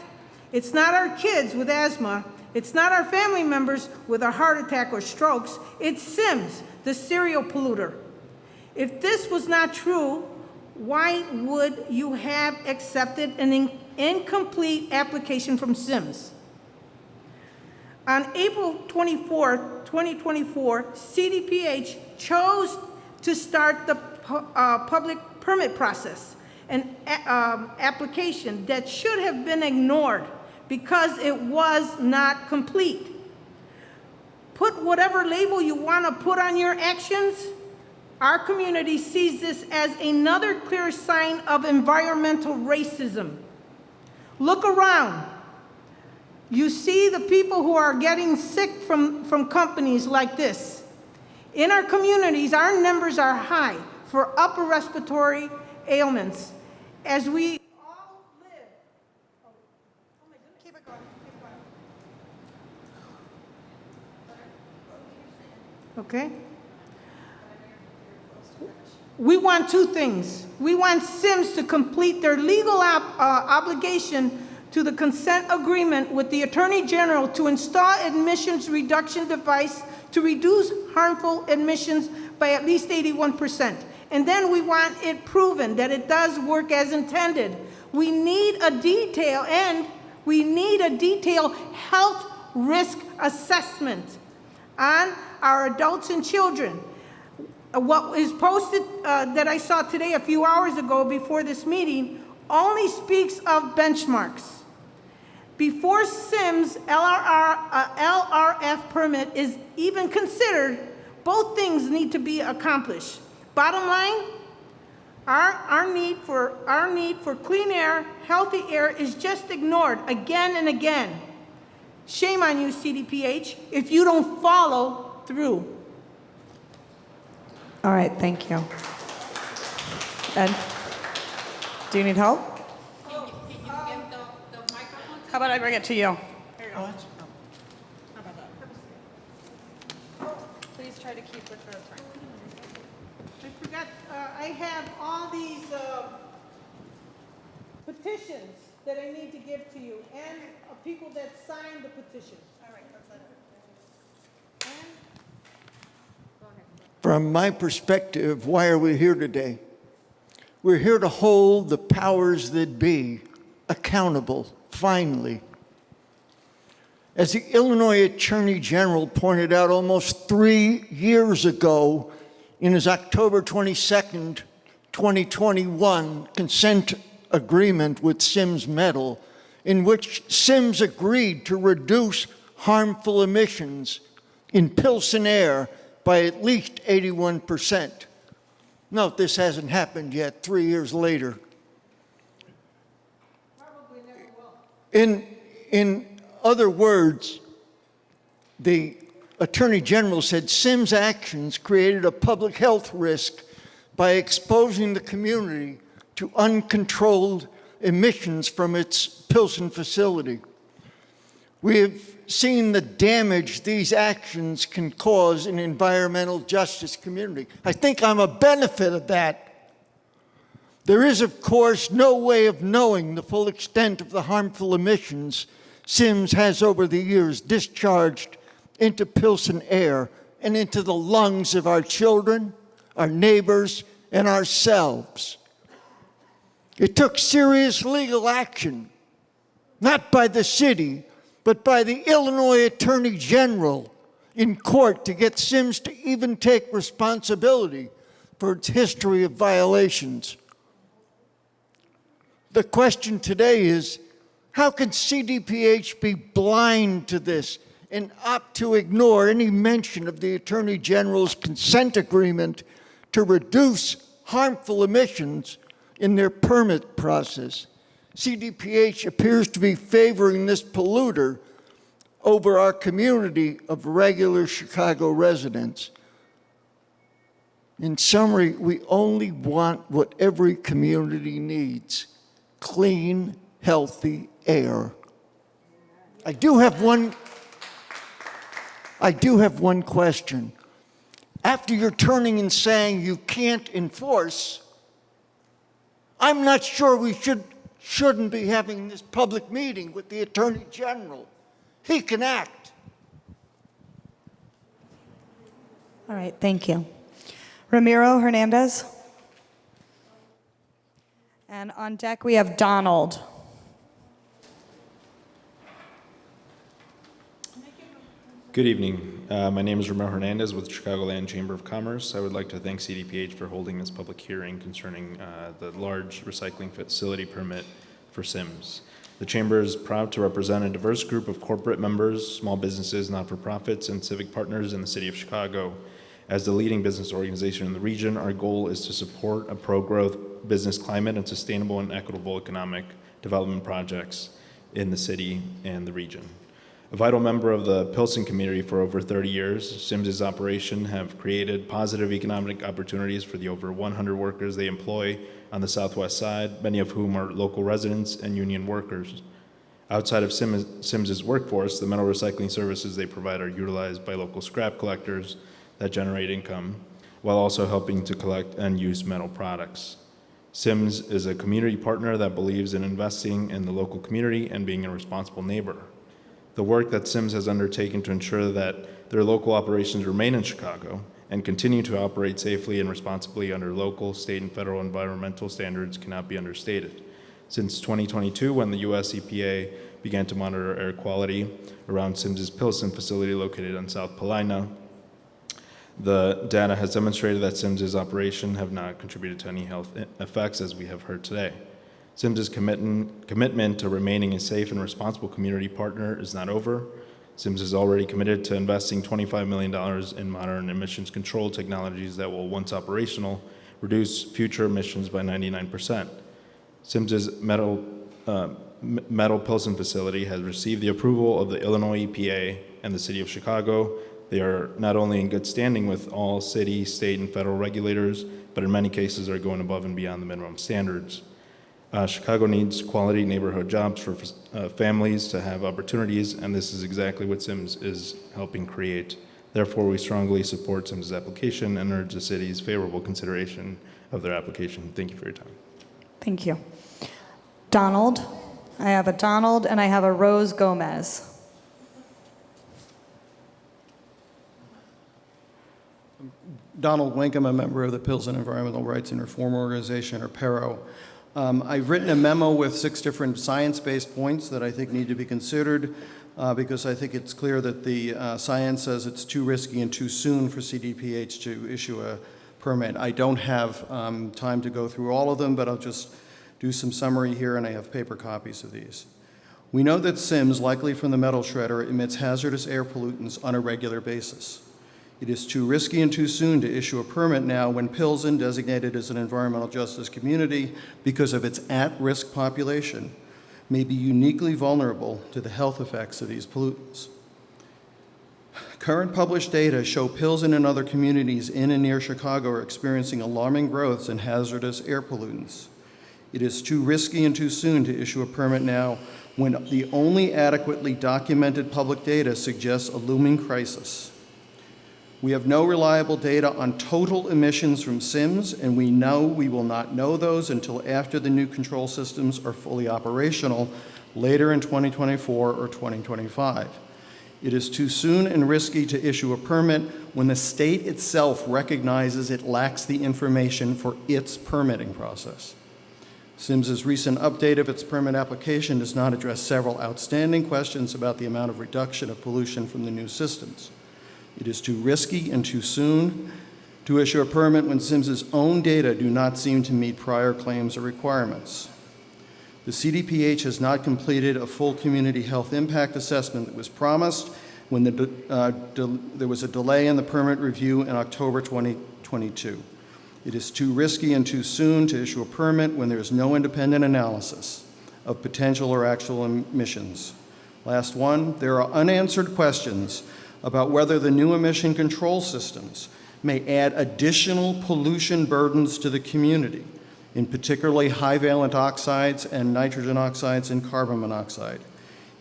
It's not our kids with asthma. It's not our family members with a heart attack or strokes. It's SIMS, the serial polluter. If this was not true, why would you have accepted an incomplete application from SIMS? On April 24, 2024, CDPH chose to start the public permit process, an application that should have been ignored because it was not complete. Put whatever label you want to put on your actions, Our community sees this as another clear sign of environmental racism. Look around. You see the people who are getting sick from companies like this. In our communities, our numbers are high for upper respiratory ailments. As we all live. Oh my goodness. Keep it going. Okay? We want two things. We want SIMS to complete their legal obligation to the consent agreement with the Attorney General to install admissions reduction device to reduce harmful admissions by at least 81%. And then we want it proven that it does work as intended. We need a detailed health risk assessment on our adults and children. What is posted that I saw today a few hours ago before this meeting only speaks of benchmarks. Before SIMS LRF permit is even considered, both things need to be accomplished. Bottom line, our need for clean air, healthy air is just ignored again and again. Shame on you, CDPH, if you don't follow through. All right, thank you. Ed, do you need help? How about I bring it to you? Here you go. How about that? Please try to keep it for the time. I forgot, I have all these petitions that I need to give to you, and people that signed the petition. All right, that's it. From my perspective, why are we here today? We're here to hold the powers that be accountable, finally. As the Illinois Attorney General pointed out almost 3 years ago in his October 22nd, 2021 consent agreement with SIMS Metal, in which SIMS agreed to reduce harmful emissions in Pilsen air by at least 81%. Note, this hasn't happened yet, 3 years later. Probably never will. In other words, the Attorney General said SIMS actions created a public health risk by exposing the community to uncontrolled emissions from its Pilsen facility. We have seen the damage these actions can cause in environmental justice community. I think I'm a benefit of that. There is, of course, no way of knowing the full extent of the harmful emissions SIMS has over the years discharged into Pilsen air and into the lungs of our children, our neighbors, and ourselves. It took serious legal action, not by the city, but by the Illinois Attorney General in court to get SIMS to even take responsibility for its history of violations. The question today is, how can CDPH be blind to this and opt to ignore any mention of the Attorney General's consent agreement to reduce harmful emissions in their permit process? CDPH appears to be favoring this polluter over our community of regular Chicago residents. In summary, we only want what every community needs: clean, healthy air. I do have one question. After you're turning and saying you can't enforce, I'm not sure we shouldn't be having this public meeting with the Attorney General. He can act. All right, thank you. Ramiro Hernandez. And on deck we have Donald. Good evening. My name is Ramiro Hernandez with Chicagoland Chamber of Commerce. I would like to thank CDPH for holding this public hearing concerning the large recycling facility permit for SIMS. The Chamber is proud to represent a diverse group of corporate members, small businesses, not-for-profits, and civic partners in the city of Chicago. As the leading business organization in the region, our goal is to support a pro-growth business climate and sustainable and equitable economic development projects in the city and the region. A vital member of the Pilsen community for over 30 years, Sims's operation have created positive economic opportunities for the over 100 workers they employ on the southwest side, many of whom are local residents and union workers. Outside of Sims's workforce, the metal recycling services they provide are utilized by local scrap collectors that generate income, while also helping to collect and use metal products. Sims is a community partner that believes in investing in the local community and being a responsible neighbor. The work that Sims has undertaken to ensure that their local operations remain in Chicago and continue to operate safely and responsibly under local, state, and federal environmental standards cannot be understated. Since 2022, when the US EPA began to monitor air quality around Sims's Pilsen facility located on South Paulina, the data has demonstrated that Sims's operation have not contributed to any health effects, as we have heard today. Sims's commitment to remaining a safe and responsible community partner is not over. Sims is already committed to investing $25 million in modern emissions control technologies that will, once operational, reduce future emissions by 99%. Sims's metal Pilsen facility has received the approval of the Illinois EPA and the City of Chicago. They are not only in good standing with all city, state, and federal regulators, but in many cases are going above and beyond the minimum standards. Chicago needs quality neighborhood jobs for families to have opportunities, and this is exactly what Sims is helping create. Therefore, we strongly support Sims' application and urge the city's favorable consideration of their application. Thank you for your time. Thank you. Donald. I have a Donald and I have a Rose Gomez. Donald Winkham, a member of the Pilsen Environmental Rights and Reform Organization, or PERO. I've written a memo with 6 different science-based points that I think need to be considered because I think it's clear that the science says it's too risky and too soon for CDPH to issue a permit. I don't have time to go through all of them, but I'll just do some summary here, and I have paper copies of these. We know that Sims, likely from the metal shredder, emits hazardous air pollutants on a regular basis. It is too risky and too soon to issue a permit now when Pilsen, designated as an environmental justice community because of its at-risk population, may be uniquely vulnerable to the health effects of these pollutants. Current published data show Pilsen and other communities in and near Chicago are experiencing alarming growths in hazardous air pollutants. It is too risky and too soon to issue a permit now when the only adequately documented public data suggests a looming crisis. We have no reliable data on total emissions from Sims, and we know we will not know those until after the new control systems are fully operational later in 2024 or 2025. It is too soon and risky to issue a permit when the state itself recognizes it lacks the information for its permitting process. Sims's recent update of its permit application does not address several outstanding questions about the amount of reduction of pollution from the new systems. It is too risky and too soon to issue a permit when Sims's own data do not seem to meet prior claims or requirements. The CDPH has not completed a full community health impact assessment that was promised when there was a delay in the permit review in October 2022. It is too risky and too soon to issue a permit when there is no independent analysis of potential or actual emissions. Last one, there are unanswered questions about whether the new emission control systems may add additional pollution burdens to the community, in particularly high-valent oxides and nitrogen oxides and carbon monoxide.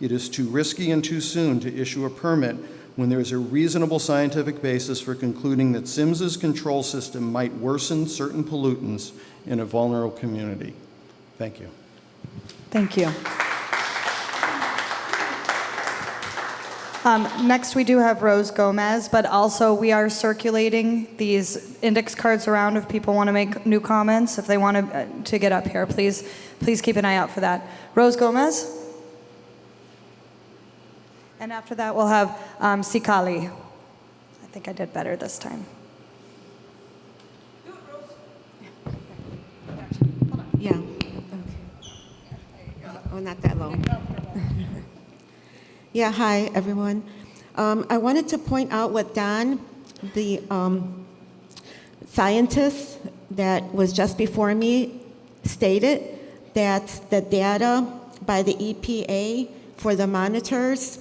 It is too risky and too soon to issue a permit when there is a reasonable scientific basis for concluding that Sims's control system might worsen certain pollutants in a vulnerable community. Thank you. Thank you. Next, we do have Rose Gomez, but also we are circulating these index cards around if people want to make new comments. If they want to get up here, please keep an eye out for that. Rose Gomez. And after that, we'll have Sikali. I think I did better this time. Yeah. Okay. Oh, not that long. Yeah, hi, everyone. I wanted to point out what Don the scientist that was just before me stated that the data by the EPA for the monitors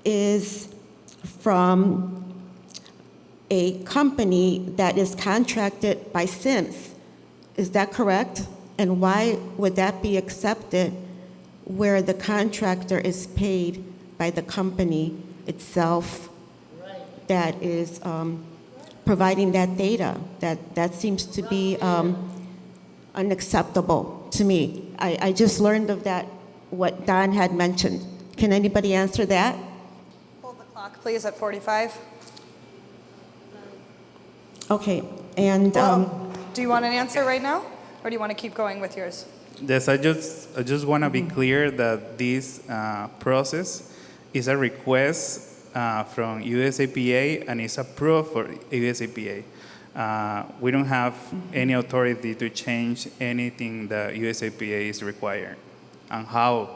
is from a company that is contracted by SIMS. Is that correct? And why would that be accepted where the contractor is paid by the company itself that is providing that data? That seems to be unacceptable to me. I just learned of that, what Don had mentioned. Can anybody answer that? Hold the clock, please, at 45. Okay, and Do you want an answer right now, or do you want to keep going with yours? Yes, I just want to be clear that this process is a request from USAPA and is approved for USAPA. We don't have any authority to change anything that USAPA is required and how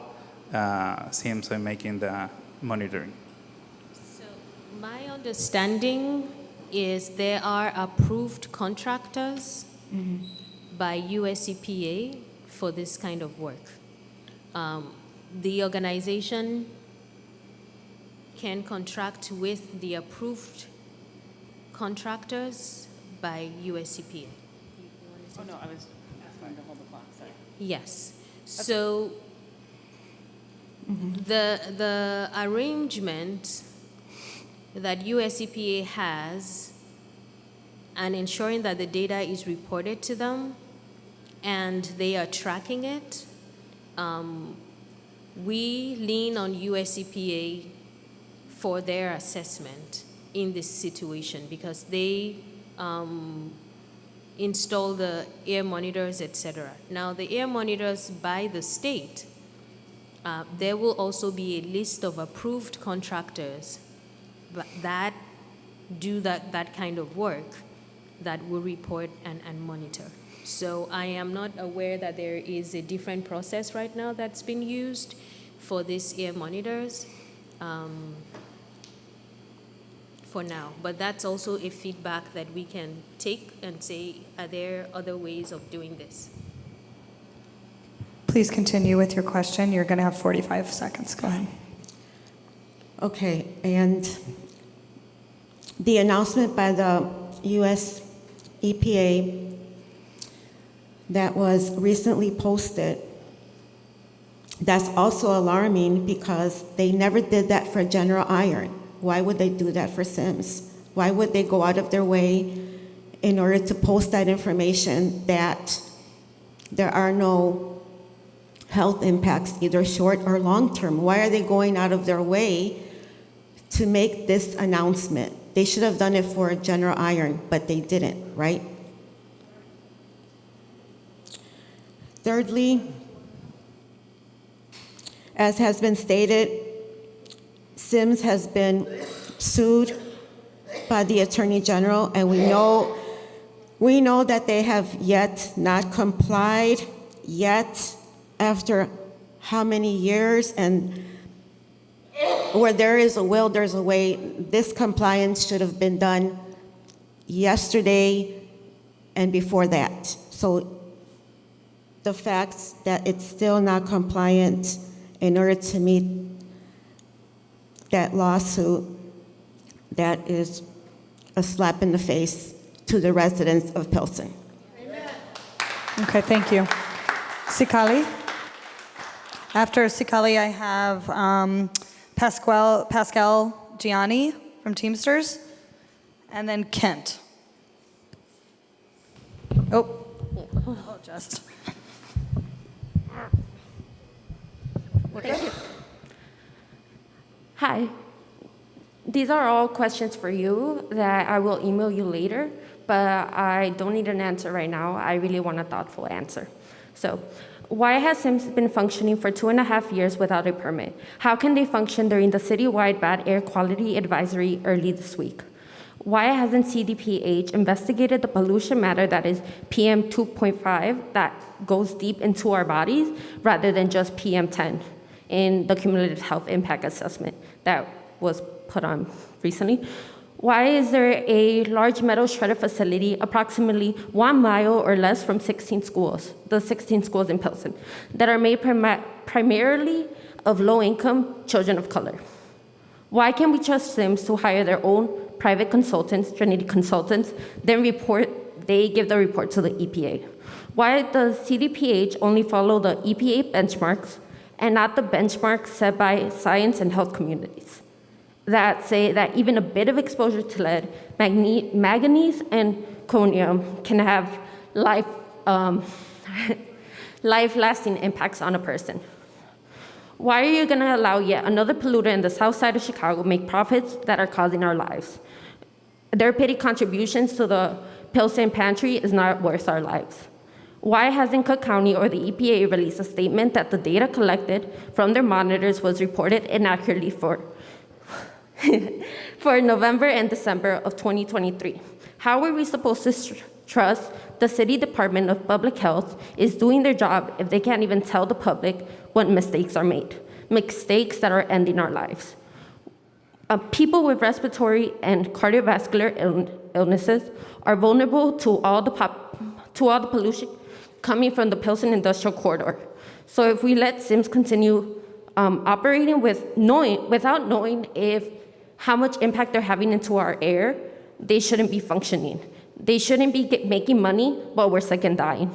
SIMS are making the monitoring. So my understanding is there are approved contractors by USEPA for this kind of work. The organization can contract with the approved contractors by USEPA. Oh, no, I was asking to hold the clock, sorry. Yes. So the arrangement that USEPA has and ensuring that the data is reported to them and they are tracking it, we lean on USEPA for their assessment in this situation because they install the air monitors, etc. Now, the air monitors by the state, there will also be a list of approved contractors that do that kind of work that will report and monitor. So I am not aware that there is a different process right now that's been used for these air monitors for now. But that's also a feedback that we can take and say, are there other ways of doing this? Please continue with your question. You're going to have 45 seconds. Go ahead. okay, and the announcement by the US EPA that was recently posted, that's also alarming because they never did that for General Iron. Why would they do that for SIMS? Why would they go out of their way in order to post that information that there are no health impacts, either short or long term? Why are they going out of their way to make this announcement? They should have done it for General Iron, but they didn't, right? Thirdly, as has been stated, SIMS has been sued by the Attorney General, and we know that they have yet not complied yet after how many years, and where there is a will, there's a way. This compliance should have been done yesterday and before that. So the fact that it's still not compliant in order to meet that lawsuit, that is a slap in the face to the residents of Pilsen. Okay, thank you. Sikali? After Sikali, I have Pascal Gianni from Teamsters, and then Kent. Oh, just. Hi. These are all questions for you that I will email you later, but I don't need an answer right now. I really want a thoughtful answer. So, why has SIMS been functioning for 2.5 years without a permit? How can they function during the citywide bad air quality advisory early this week? Why hasn't CDPH investigated the pollution matter that is PM 2.5 that goes deep into our bodies rather than just PM 10 in the cumulative health impact assessment that was put on recently? Why is there a large metal shredder facility approximately 1 mile or less from 16 schools, the 16 schools in Pilsen, that are made primarily of low-income children of color? Why can't we trust Sims to hire their own private consultants, Trinity consultants, then they give the report to the EPA? Why does CDPH only follow the EPA benchmarks and not the benchmarks set by science and health communities that say that even a bit of exposure to lead, manganese, and chromium can have life-lasting impacts on a person? Why are you going to allow yet another polluter in the south side of Chicago make profits that are causing our lives? Their petty contributions to the Pilsen pantry is not worth our lives. Why hasn't Cook County or the EPA released a statement that the data collected from their monitors was reported inaccurately for November and December of 2023? How are we supposed to trust the City Department of Public Health is doing their job if they can't even tell the public what mistakes are made, mistakes that are ending our lives? People with respiratory and cardiovascular illnesses are vulnerable to all the pollution coming from the Pilsen Industrial Corridor. So if we let Sims continue operating without knowing how much impact they're having into our air, they shouldn't be functioning. They shouldn't be making money while we're sick and dying.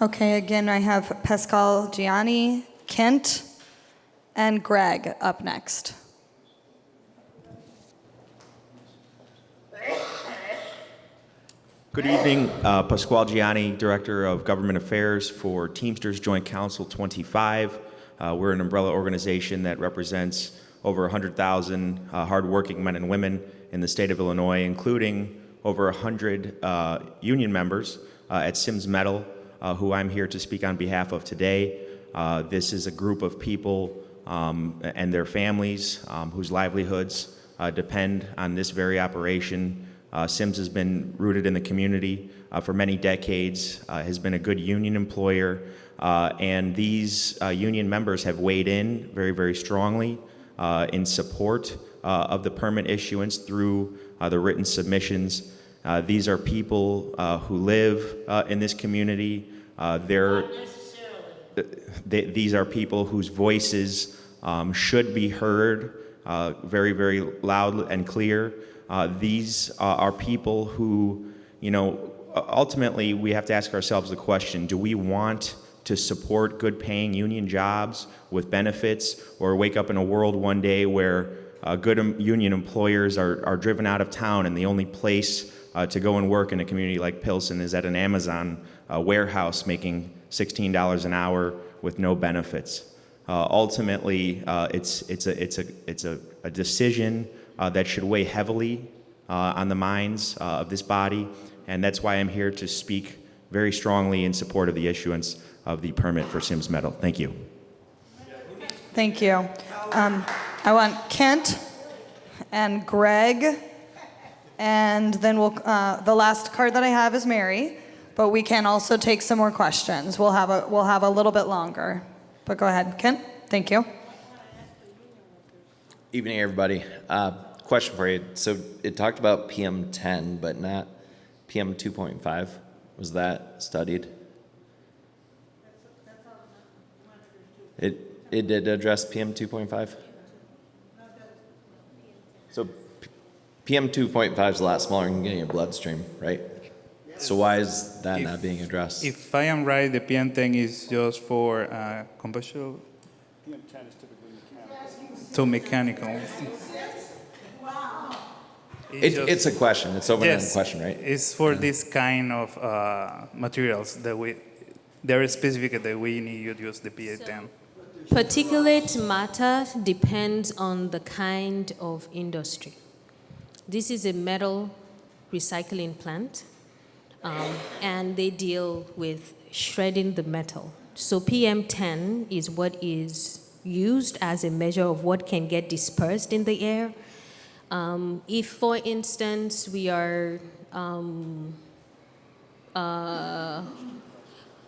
Okay, again, I have Pascal Gianni, Kent, and Greg up next. Good evening, Pasquale Director of Government Affairs for Teamsters Joint Council 25. We're an umbrella organization that represents over 100,000 hardworking men and women in the state of Illinois, including over 100 union members at Sims Metal, who I'm here to speak on behalf of today. This is a group of people and their families whose livelihoods depend on this very operation. Sims has been rooted in the community for many decades, has been a good union employer, and these union members have weighed in very, very strongly in support of the permit issuance through the written submissions. These are people who live in this community. These are people whose voices should be heard very, very loud and clear. These are people who, ultimately we have to ask ourselves the question, do we want to support good paying union jobs with benefits, or wake up in a world one day where good union employers are driven out of town and the only place to go and work in a community like Pilsen is at an Amazon warehouse making $16 an hour with no benefits? Ultimately, it's a decision that should weigh heavily on the minds of this body, and that's why I'm here to speak very strongly in support of the issuance of the permit for Sims Metal. Thank you. Thank you. I want Kent and Greg, and then the last card that I have is Mary, but we can also take some more questions. We'll have a little bit longer, but go ahead, Kent. Thank you. Evening, everybody. Question for you. So it talked about PM10, but not PM 2.5. Was that studied? It did address PM 2.5? So PM 2.5 is a lot smaller than getting your bloodstream, right? So why is that not being addressed? If I am right, the PM10 is just for combustion. PM10 is typically mechanical. So mechanical. It's a question. It's open-ended question, right? It's for this kind of materials that they're specific that we need to use the PM10. Particulate matter depends on the kind of industry. This is a metal recycling plant, and they deal with shredding the metal. So PM10 is what is used as a measure of what can get dispersed in the air. If, for instance, we are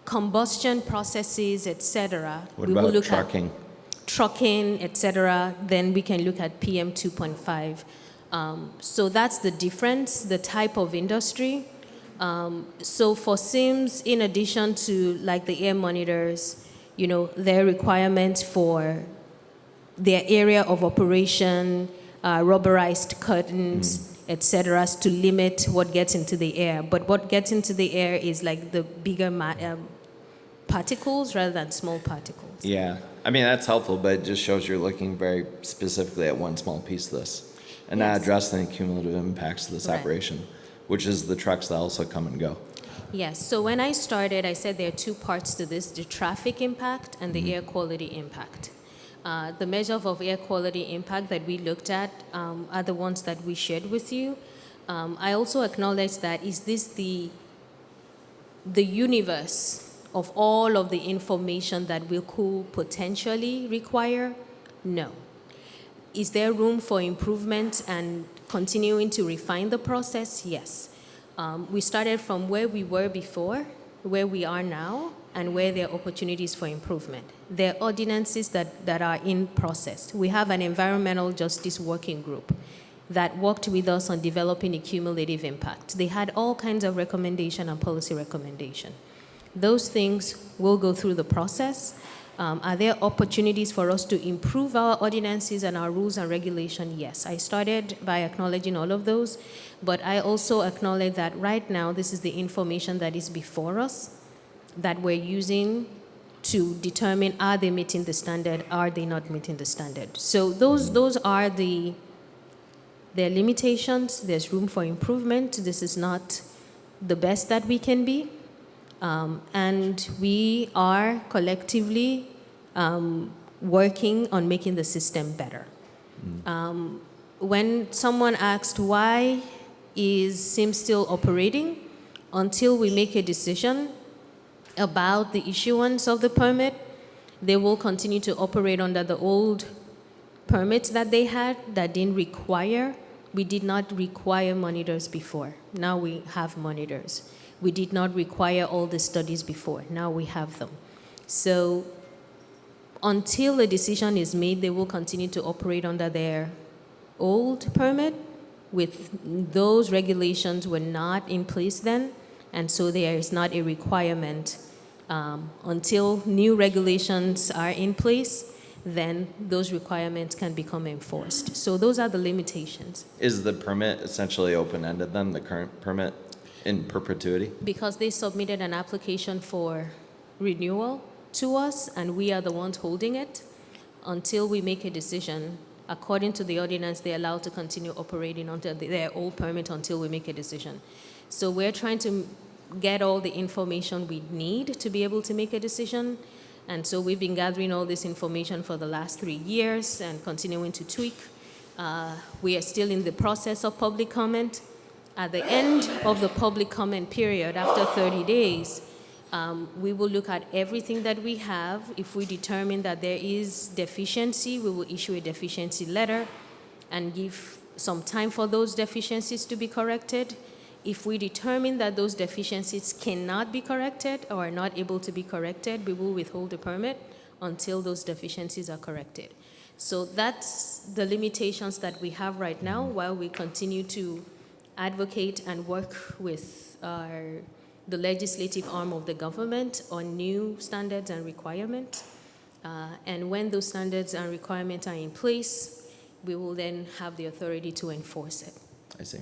combustion processes, etc. What we will about look trucking? at trucking, etc. Then we can look at PM 2.5. So that's the difference, the type of industry. So for SIMS, in addition to like the air monitors, you know, their requirements for their area of operation, rubberized curtains, etc., to limit what gets into the air. But what gets into the air is like the bigger particles rather than small particles. Yeah, I mean, that's helpful, but it just shows you're looking very specifically at one small piece of this and not addressing the cumulative impacts of this operation, which is the trucks that also come and go. Yes, so when I started, I said there are two parts to this, the traffic impact and the air quality impact. The measure of air quality impact that we looked at are the ones that we shared with you. I also acknowledge that is this the universe of all of the information that we could potentially require? No. Is there room for improvement and continuing to refine the process? Yes. We started from where we were before, where we are now, and where there are opportunities for improvement. There are ordinances that are in process. We have an environmental justice working group that worked with us on developing a cumulative impact. They had all kinds of recommendation and policy recommendation. Those things will go through the process. Are there opportunities for us to improve our ordinances and our rules and regulation? Yes. I started by acknowledging all of those, but I also acknowledge that right now this is the information that is before us that we're using to determine are they meeting the standard, are they not meeting the standard. So those are their limitations. There's room for improvement. This is not the best that we can be. And we are collectively working on making the system better. When someone asked why is SIM still operating, until we make a decision about the issuance of the permit, they will continue to operate under the old permits that they had that didn't require. We did not require monitors before. Now we have monitors. We did not require all the studies before. Now we have them. So until a decision is made, they will continue to operate under their old permit with those regulations were not in place then. And so there is not a requirement until new regulations are in place, then those requirements can become enforced. So those are the limitations. Is the permit essentially open-ended then, the current permit, in perpetuity? Because they submitted an application for renewal to us, and we are the ones holding it until we make a decision. According to the ordinance, they're allowed to continue operating under their old permit until we make a decision. So we're trying to get all the information we need to be able to make a decision. And so we've been gathering all this information for the last 3 years and continuing to tweak. We are still in the process of public comment. At the end of the public comment period, after 30 days, we will look at everything that we have. If we determine that there is deficiency, we will issue a deficiency letter and give some time for those deficiencies to be corrected. If we determine that those deficiencies cannot be corrected or are not able to be corrected, we will withhold the permit until those deficiencies are corrected. So that's the limitations that we have right now while we continue to advocate and work with the legislative arm of the government on new standards and requirements. And when those standards and requirements are in place, we will then have the authority to enforce it. I see.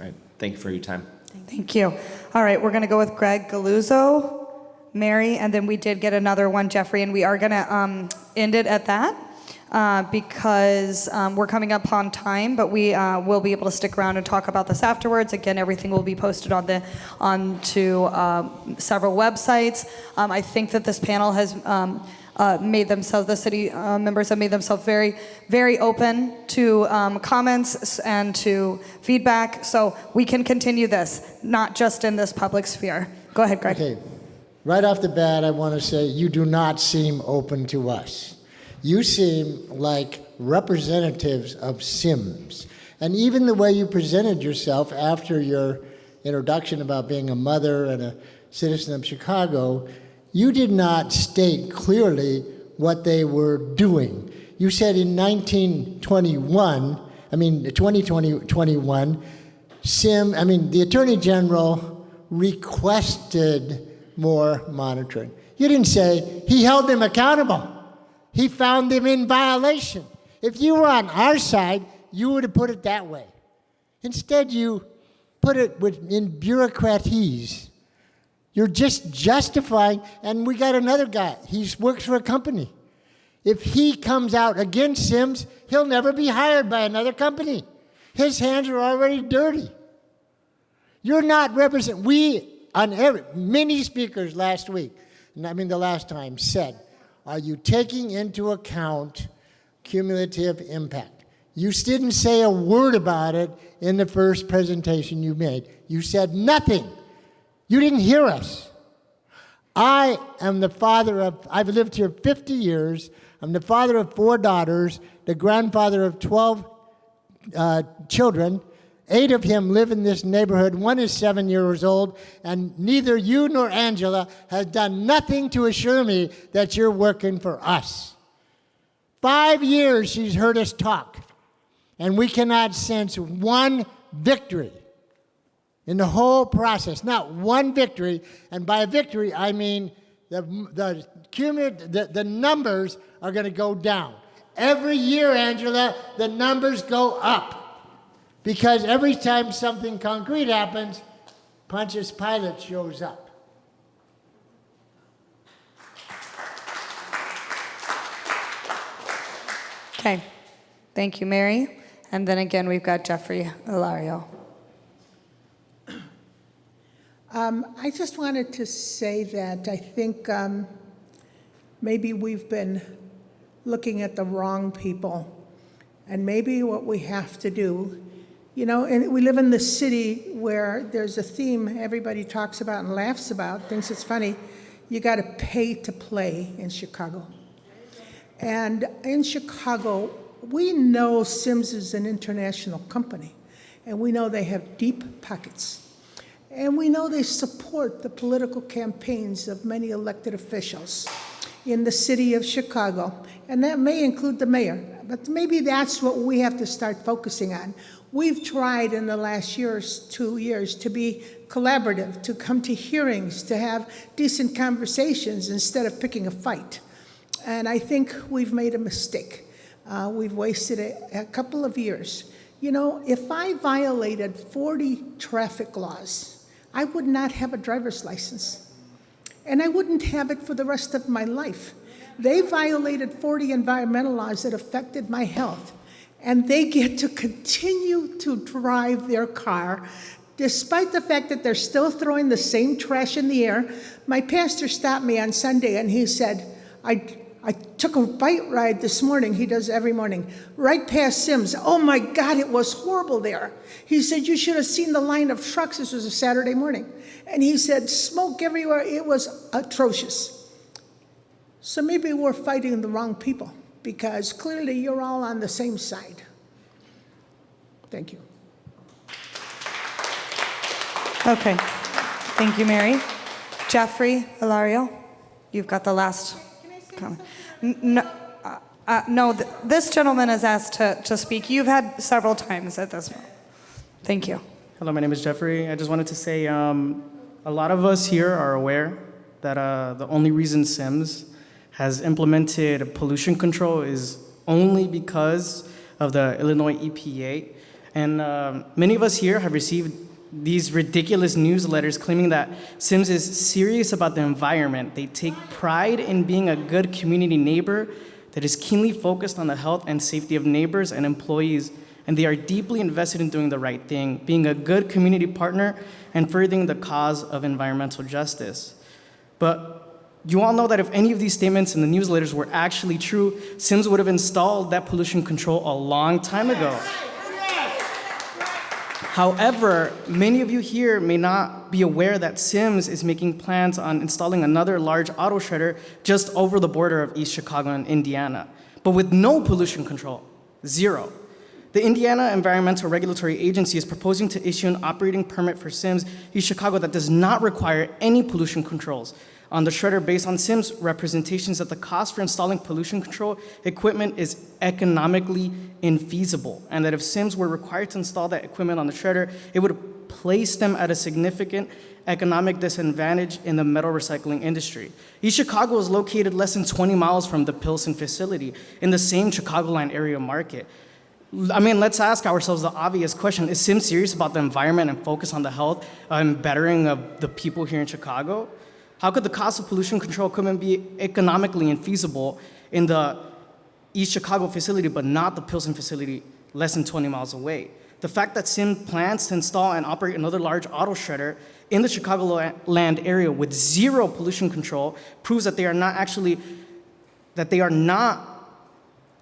All right. Thank you for your time. Thank you. All right, we're going to go with Greg Galuzzo, Mary, and then we did get another one, Jeffrey, and we are going to end it at that because we're coming up on time, but we will be able to stick around and talk about this afterwards. Again, everything will be posted onto several websites. I think that this panel has made themselves, the city members have made themselves very, very open to comments and to feedback, so we can continue this, not just in this public sphere. Go ahead, Greg. Okay. Right off the bat, I want to say you do not seem open to us. You seem like representatives of SIMS. And even the way you presented yourself after your introduction about being a mother and a citizen of Chicago, you did not state clearly what they were doing. You said in 2021, the Attorney General requested more monitoring. You didn't say he held them accountable. He found them in violation. If you were on our side, you would have put it that way. Instead, you put it in bureaucratese. You're just justifying, and we got another guy. He works for a company. If he comes out against Sims, he'll never be hired by another company. His hands are already dirty. You're not representing. Many speakers last week, the last time, said, are you taking into account cumulative impact? You didn't say a word about it in the first presentation you made. You said nothing. You didn't hear us. I am the father of, I've lived here 50 years. I'm the father of 4 daughters, the grandfather of 12 children. 8 of them live in this neighborhood. 1 is 7 years old, and neither you nor Angela has done nothing to assure me that you're working for us. 5 years she's heard us talk, and we cannot sense one victory in the whole process. Not one victory, and by victory I mean the numbers are going to go down. Every year, Angela, the numbers go up. Because every time something concrete happens, Pontius Pilate shows up. Okay. Thank you, Mary. And then again, we've got Jeffrey Ilario. I just wanted to say that I think maybe we've been looking at the wrong people. And maybe what we have to do, and we live in the city where there's a theme everybody talks about and laughs about, thinks it's funny. You got to pay to play in Chicago. And in Chicago, we know Sims is an international company, and we know they have deep pockets. And we know they support the political campaigns of many elected officials in the city of Chicago, and that may include the mayor. But maybe that's what we have to start focusing on. We've tried in the last 2 years to be collaborative, to come to hearings, to have decent conversations instead of picking a fight. And I think we've made a mistake. We've wasted a couple of years. If I violated 40 traffic laws, I would not have a driver's license. And I wouldn't have it for the rest of my life. They violated 40 environmental laws that affected my health. And they get to continue to drive their car, despite the fact that they're still throwing the same trash in the air. My pastor stopped me on Sunday and he said, I took a bike ride this morning, he does every morning, right past Sims. Oh my God, it was horrible there. He said, you should have seen the line of trucks. This was a Saturday morning. And he said, smoke everywhere. It was atrocious. So maybe we're fighting the wrong people, because clearly you're all on the same side. Thank you. Okay. Thank you, Mary. Jeffrey Ilario, you've got the last comment. No, this gentleman is asked to speak. You've had several times at this point. Thank you. Hello, my name is Jeffrey. I just wanted to say a lot of us here are aware that the only reason Sims has implemented pollution control is only because of the Illinois EPA. And many of us here have received these ridiculous newsletters claiming that Sims is serious about the environment. They take pride in being a good community neighbor that is keenly focused on the health and safety of neighbors and employees, and they are deeply invested in doing the right thing, being a good community partner, and furthering the cause of environmental justice. But you all know that if any of these statements in the newsletters were actually true, Sims would have installed that pollution control a long time ago. However, many of you here may not be aware that Sims is making plans on installing another large auto shredder just over the border of East Chicago and Indiana, but with no pollution control, zero. The Indiana Environmental Regulatory Agency is proposing to issue an operating permit for Sims East Chicago that does not require any pollution controls. on the shredder based on Sims representations that the cost for installing pollution control equipment is economically infeasible, and that if Sims were required to install that equipment on the shredder, it would place them at a significant economic disadvantage in the metal recycling industry. East Chicago is located less than 20 miles from the Pilsen facility in the same Chicagoland area market. I mean, let's ask ourselves the obvious question. Is Sims serious about the environment and focus on the health and bettering of the people here in Chicago? How could the cost of pollution control equipment be economically infeasible in the East Chicago facility, but not the Pilsen facility less than 20 miles away? The fact that Sim plans to install and operate another large auto shredder in the Chicagoland area with zero pollution control proves that they are not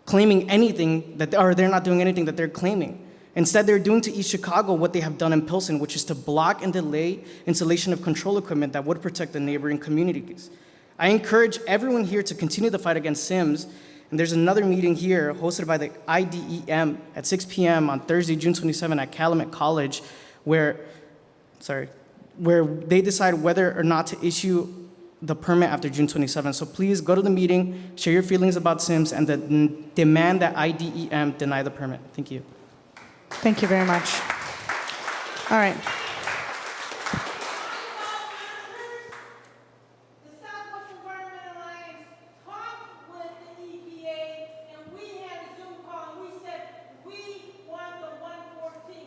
claiming anything they're not doing anything that they're claiming. Instead, they're doing to East Chicago what they have done in Pilsen, which is to block and delay installation of control equipment that would protect the neighboring communities. I encourage everyone here to continue the fight against Sims. And there's another meeting here hosted by the IDEM at 6 p.m. on Thursday, June 27 at Calumet College, where they decide whether or not to issue the permit after June 27. So please go to the meeting, share your feelings about Sims, and demand that IDEM deny the permit. Thank you. Thank you very much. All right. The Southwest Environment Alliance talked with the EPA, and we had a Zoom call, and we said, we want the 114.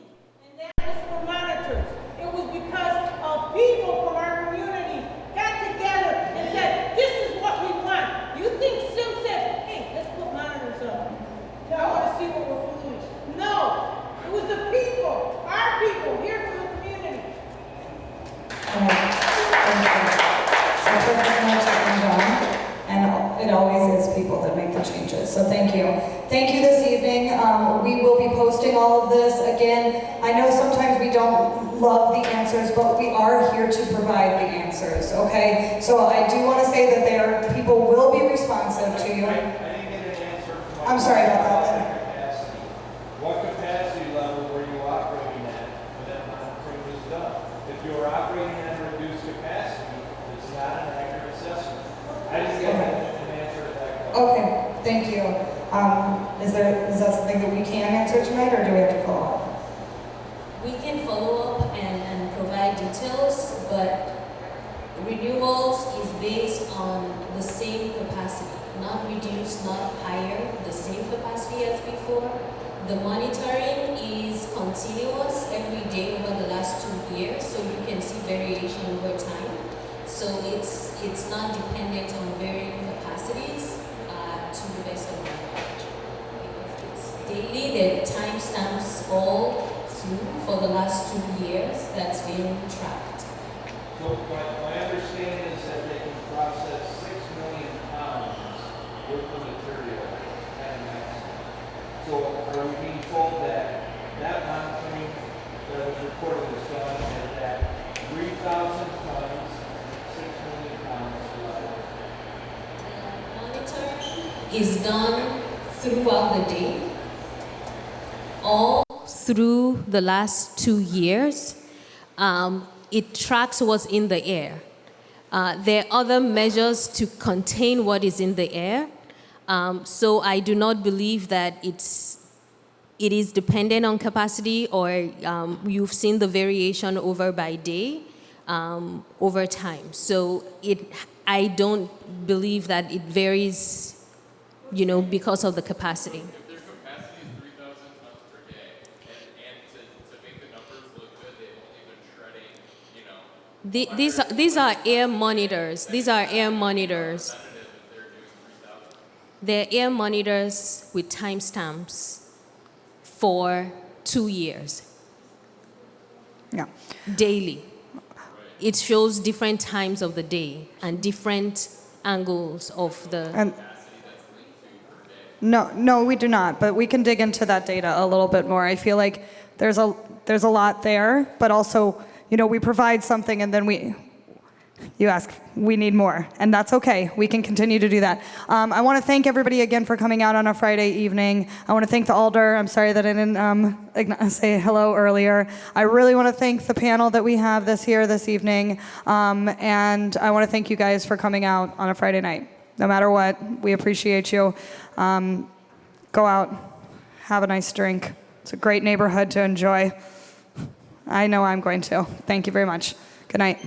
And that was for monitors. It was because of people from our community got together and said, this is what we want. You think Sim said, hey, let's put monitors up. I want to see what we're doing. No. It was the people, our people, here from the community. And it always is people that make the changes. So thank you. Thank you this evening. We will be posting all of this. Again, I know sometimes we don't love the answers, but we are here to provide the answers, okay? So I do want to say that people will be responsive to you. I didn't get an answer. I'm sorry about that. What capacity level were you operating at when that monitoring was done? If you were operating at a reduced capacity, it's not an accurate assessment. I didn't get an answer to that question. Okay, thank you. Is that something that we can answer tonight, or do we have to follow up? We can follow up and provide details, but renewals is based on the same capacity, not reduced, not higher, the same capacity as before. The monitoring is continuous every day over the last 2 years, so you can see variation over time. So it's not dependent on varying capacities to the best of my knowledge. Because it's daily, there are timestamps all through for the last 2 years that's been tracked. So my understanding is that they can process 6 million pounds worth of material at a maximum. So are we being told that monitoring that was reported was done at that 3,000 tons, 6 million pounds level? Monitoring is done throughout the day, all through the last 2 years. It tracks what's in the air. There are other measures to contain what is in the air. So I do not believe that it is dependent on capacity, or you've seen the variation over by day, over time. So I don't believe that it varies, because of the capacity. If their capacity is 3,000 tons per day, and to make the numbers look good, they've only been shredding, These are air monitors. These are air monitors. They're air monitors with timestamps for 2 years. Yeah. Daily. It shows different times of the day and different angles of the... No, we do not, but we can dig into that data a little bit more. I feel like there's a lot there, but also, we provide something and then You ask, we need more, and that's okay. We can continue to do that. I want to thank everybody again for coming out on a Friday evening. I want to thank the Alder. I'm sorry that I didn't say hello earlier. I really want to thank the panel that we have this evening, and I want to thank you guys for coming out on a Friday night. No matter what, we appreciate you. Go out, have a nice drink. It's a great neighborhood to enjoy. I know I'm going to. Thank you very much. Good night.